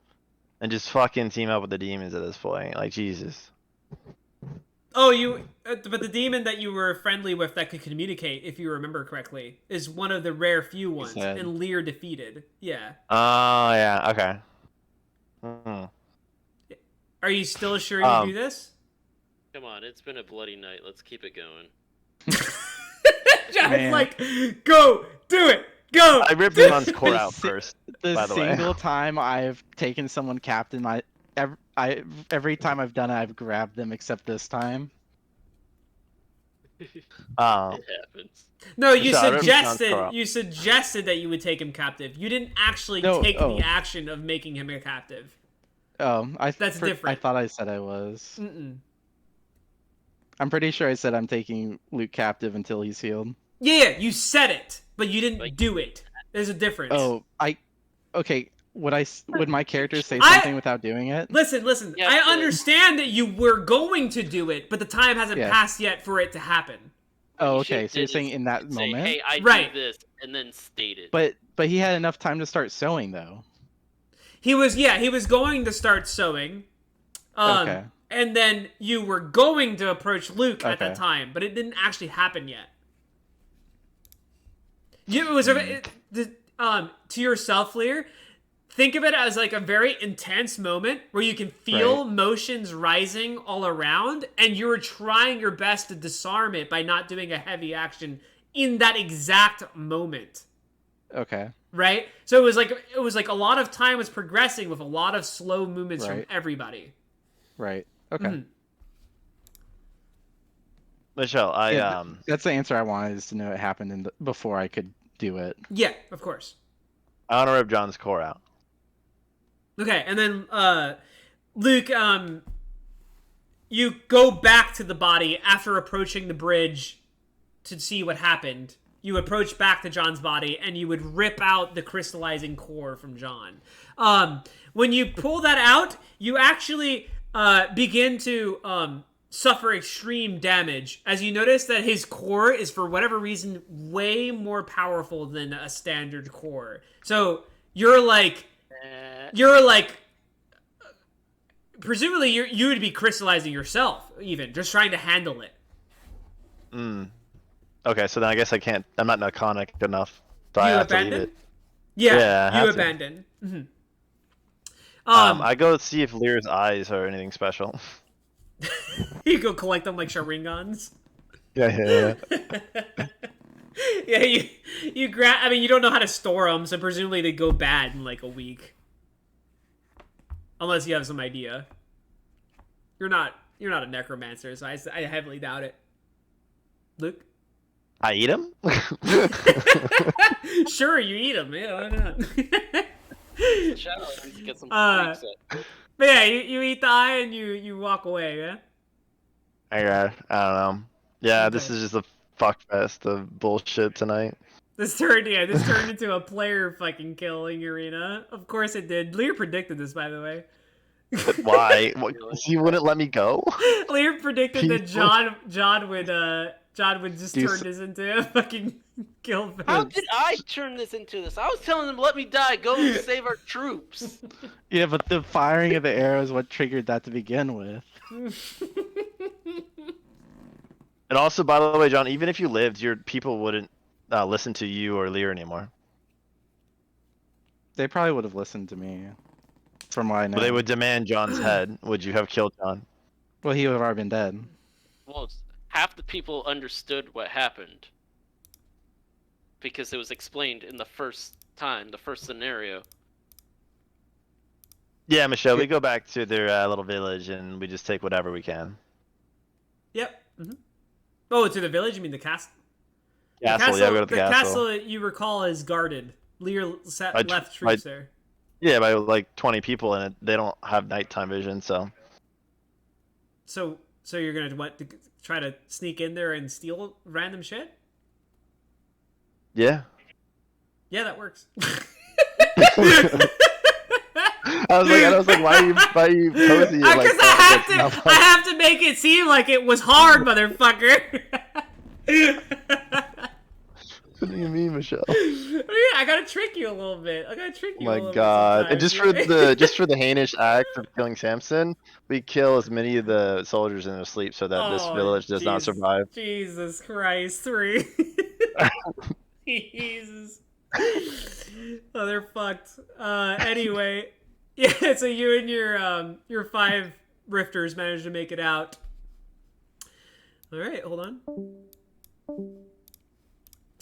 And just fucking team up with the demons at this point. Like, Jesus. Oh, but the demon that you were friendly with that could communicate, if you remember correctly, is one of the rare few ones, and Lear defeated. Yeah. Oh, yeah, okay. Hmm. Are you still sure you do this? Come on, it's been a bloody night. Let's keep it going. John's like, go, do it, go. I ripped John's core out first. The by the way. single time I've taken someone captain, every time I've done it, I've grabbed them except this time. It happens. No, you So I ripped John's core suggested that you would take him captive. You didn't actually take the action of making him a captive. Oh, That's different. I thought I said I was. Mm-mm. I'm pretty sure I said I'm taking Luke captive until he's healed. Yeah, you said it, but you didn't do it. There's a difference. Oh, okay. Would my character say something without doing it? Listen. Yeah, I understand that you were going to do it, but the time hasn't Yeah. passed yet for it to happen. Oh, You okay. should So you're just saying in that say, moment? hey, I Right. do this, and then state it. But he had enough time to start sewing though. He was going to start sewing. Okay. And then you were going to approach Luke at that Okay. time, but it didn't actually happen yet. To yourself, Lear, think of it as like a very intense moment where you can feel motions rising all around, and you were trying your best to disarm it by not doing a heavy action in that exact moment. Okay. Right? So it was like a lot of time was progressing with a lot of slow movements from Right. everybody. Right. Okay. Mhm. Michelle, That's the answer I wanted, is to know it happened before I could do it. Yeah, of course. I want to rip John's core out. Okay, and then Luke, you go back to the body after approaching the bridge to see what happened. You approach back to John's body, and you would rip out the crystallizing core from John. When you pull that out, you actually begin to suffer extreme damage, as you notice that his core is, for whatever reason, way more powerful than a standard core. So you're like, presumably you would be crystallizing yourself, even just trying to handle it. Okay, so then I guess I'm not iconic enough. So I You have to leave abandon? it. Yeah, I have you to. abandon. Mm-hmm. I go see if Lear's eyes are anything special. You go collect them like Sharingans. Yeah. Yeah, you grab. I mean, you don't know how to store them, so presumably they go bad in like a week, unless you have some idea. You're not a necromancer, so I heavily doubt it. Luke, I eat him? sure, you eat them. Yeah, why not? Shadow, let's get some freaks up. But yeah, you eat the eye and you walk away. Yeah. I don't know. Yeah, Okay. this is just a fuck fest of bullshit tonight. This turned into a player fucking killing arena. Of course it did. Lear predicted this, by the way. Why? He wouldn't let me go? Lear predicted that People- John would just turn this into a fucking kill fest. How did I turn this into this? I was telling them, let me die, go and save our troops. Yeah, but the firing of the arrow is what triggered that to begin with. And also, by the way, John, even if you lived, your people wouldn't listen to you or Lear anymore. They probably would have listened to me, from what I know. But they would demand John's head. Would you have killed John? Well, he would have already been dead. Well, half the people understood what happened because it was explained in the first scenario. Yeah, Michelle, we go back to their little village and we just take whatever we can. Yep. Mm-hmm. Oh, to the village? You mean the castle? Castle, yeah, we go to the castle. The castle, you recall, is guarded. Leer left troops by- there. Yeah, by like 20 people in it. They don't have nighttime vision, so. So you're gonna try to sneak in there and steal random shit? Yeah. Yeah, that works. I was like, why are you posing it like Because that? I have to make it seem like it was hard, motherfucker. What do you mean, Michelle? I gotta trick you a little bit. I gotta trick Oh you. A my little god! Bit And just for the heinous act of killing Samson, we kill as many of the soldiers in their sleep so that this village does not survive. Jesus Christ, 3. Jesus. Oh, they're fucked. Anyway, yeah. So you and your 5 rifters managed to make it out. All right, hold on.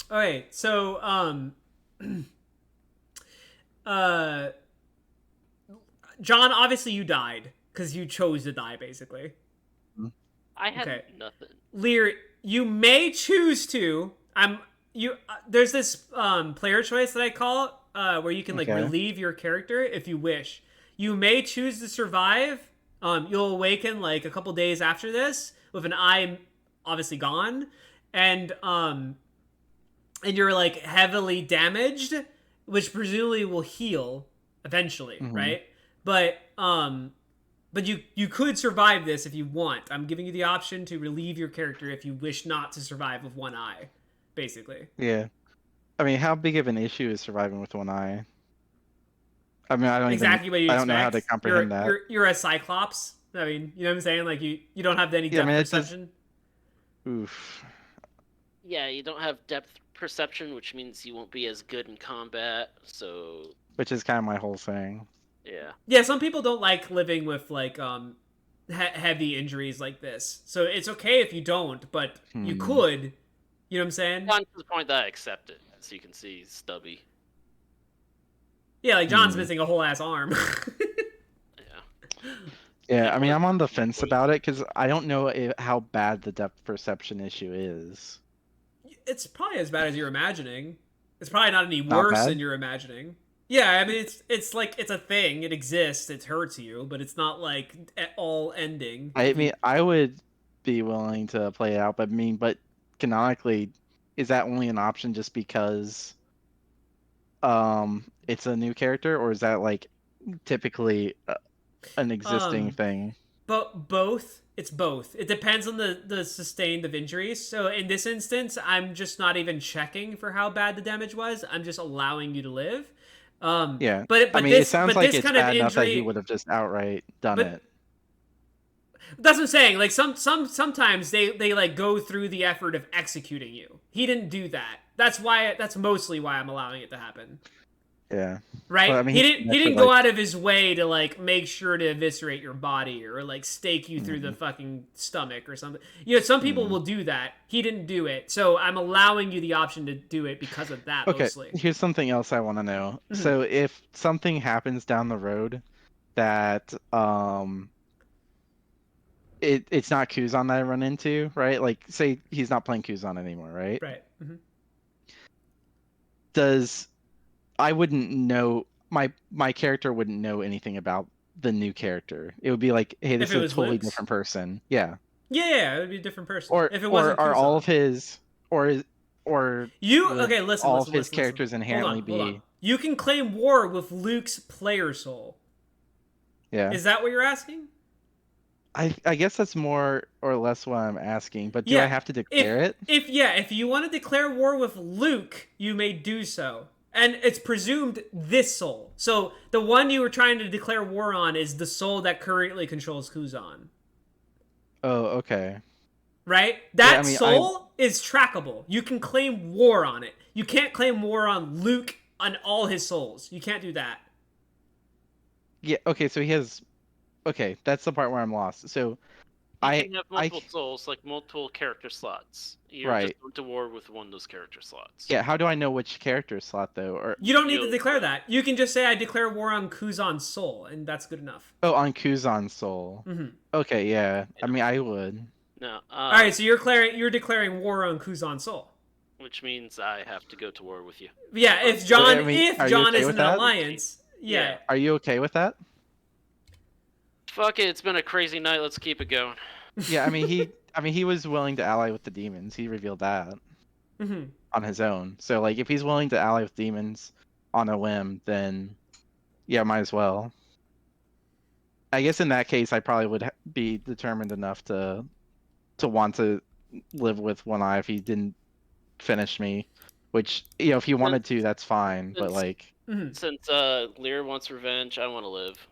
All right, so John, obviously you died because you chose to die, basically. I had nothing. Leer, you may choose to. There's this player choice that I call where you can relieve your character if you wish. You may choose to survive. You'll awaken like a couple days after this with an eye obviously gone, and you're like heavily damaged, which presumably will heal eventually, right? But you could survive this if you want. I'm giving you the option to relieve your character if you wish not to survive with one eye, basically. Yeah. I mean, how big of an issue is surviving with one eye? I mean, I don't what you expect. I don't know how to comprehend that. You're a cyclops. I mean, you know what I'm saying? Like you don't have any depth perception. Oof. Yeah, you don't have depth perception, which means you won't be as good in combat. So. Which is kind of my whole thing. Yeah. Yeah, some people don't like living with like heavy injuries like this. So it's okay if you don't, but you could. You know what I'm saying? Down to the point that I accept it, as you can see, stubby. Yeah, like John's missing a whole ass arm. Yeah. Yeah, I mean, I'm on the fence about it because I don't know how bad the depth perception issue is. It's probably as bad as you're imagining. It's probably not any worse than you're imagining. Yeah, I mean, it's like, it's a thing. It exists. It hurts you, but it's not like at all ending. I mean, I would be willing to play it out, but canonically, is that only an option just because it's a new character, or is that like typically an existing thing? But both. It's both. It depends on the sustained of injuries. So in this instance, I'm just not even checking for how bad the damage was. I'm just allowing you to live. Yeah. But I mean, this, it sounds but like this it's kind bad of enough that injury, he would have just outright done it. That's what I'm saying. Like sometimes they like go through the effort of executing you. He didn't do that. That's mostly why I'm allowing it to happen. Yeah. Right? Well, I mean, he didn't go out of his way to like make sure to eviscerate your body or like stake you through the fucking stomach or something. You know, some people will do that. He didn't do it. So I'm allowing you the option to do it because of that mostly. Here's something else I want to know. So if something happens down the road that it's not Kuzan that I run into, right? Like say he's not playing Kuzan anymore, right? Right. I wouldn't know, my character wouldn't know anything about the new character. It would be like, hey, this is a totally Luke's different person. Yeah. Yeah, it would be a different person. Or if it wasn't are Kuzan. all of his listen. All of his characters inherently hold on. You can claim war with Luke's player soul. Yeah. Is that what you're asking? I guess that's more or less what I'm asking, but do I have to declare it? If you want to declare war with Luke, you may do so. And it's presumed this soul. So the one you were trying to declare war on is the soul that currently controls Kuzan. Oh, okay. Right? That soul is trackable. You can claim war on it. You can't claim war on Luke on all his souls. You can't do that. Yeah. Okay. So he has. Okay, that's the part where I'm lost. So You I can have I multiple souls, like multiple character slots. You're just right. going to war with one of those character slots. Yeah. How do I know which character slot though? Or You don't need to You'll- declare that. You can just say I declare war on Kuzan's soul, and that's good enough. oh, on Kuzan's soul. Mm-hmm. Okay. Yeah. I Yeah. mean, I would. No. All right, so you're declaring war on Kuzan's soul. Which means I have to go to war with you. Yeah, if John I mean, are if you John okay is with in an that? alliance, yeah. Yeah. Are you okay with that? Fuck it, it's been a crazy night. Let's keep it going. Yeah. I mean, he was willing to ally with the demons. He revealed that Mm-hmm. on his own. So like, if he's willing to ally with demons on a whim, then yeah, might as well. I guess in that case, I probably would be determined enough to want to live with One Eye if he didn't finish me. Which, you know, if he wanted to, that's fine. But Since- like, Mm-hmm. Since Leer wants revenge, I want to live.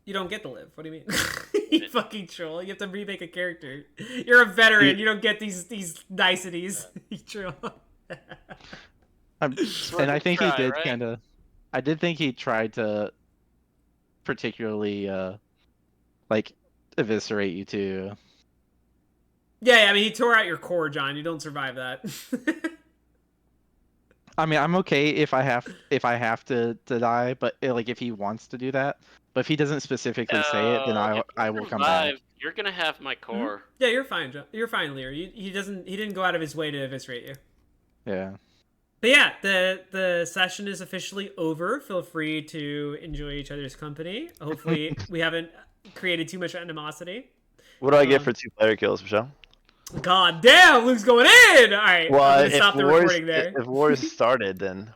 You don't get to live. What do you mean? You fucking troll. You have to remake a character. You're a veteran. You don't get these niceties. You troll. and worth I a think try, he did right? kind of. I did think he tried to particularly like eviscerate you too. Yeah, I mean, he tore out your core, John. You don't survive that. I mean, I'm okay if I have to die, but like if he wants to do that. But if he doesn't specifically say it, then if you I will come back. survive, you're gonna have my core. Yeah, you're fine, John. You're fine, Lear. He didn't go out of his way to eviscerate you. Yeah. But yeah, the session is officially over. Feel free to enjoy each other's company. Hopefully, we haven't created too much animosity. What do I get for 2 player kills, Michelle? God damn, Luke's going in. All right, I'm gonna stop the recording there. If wars started, then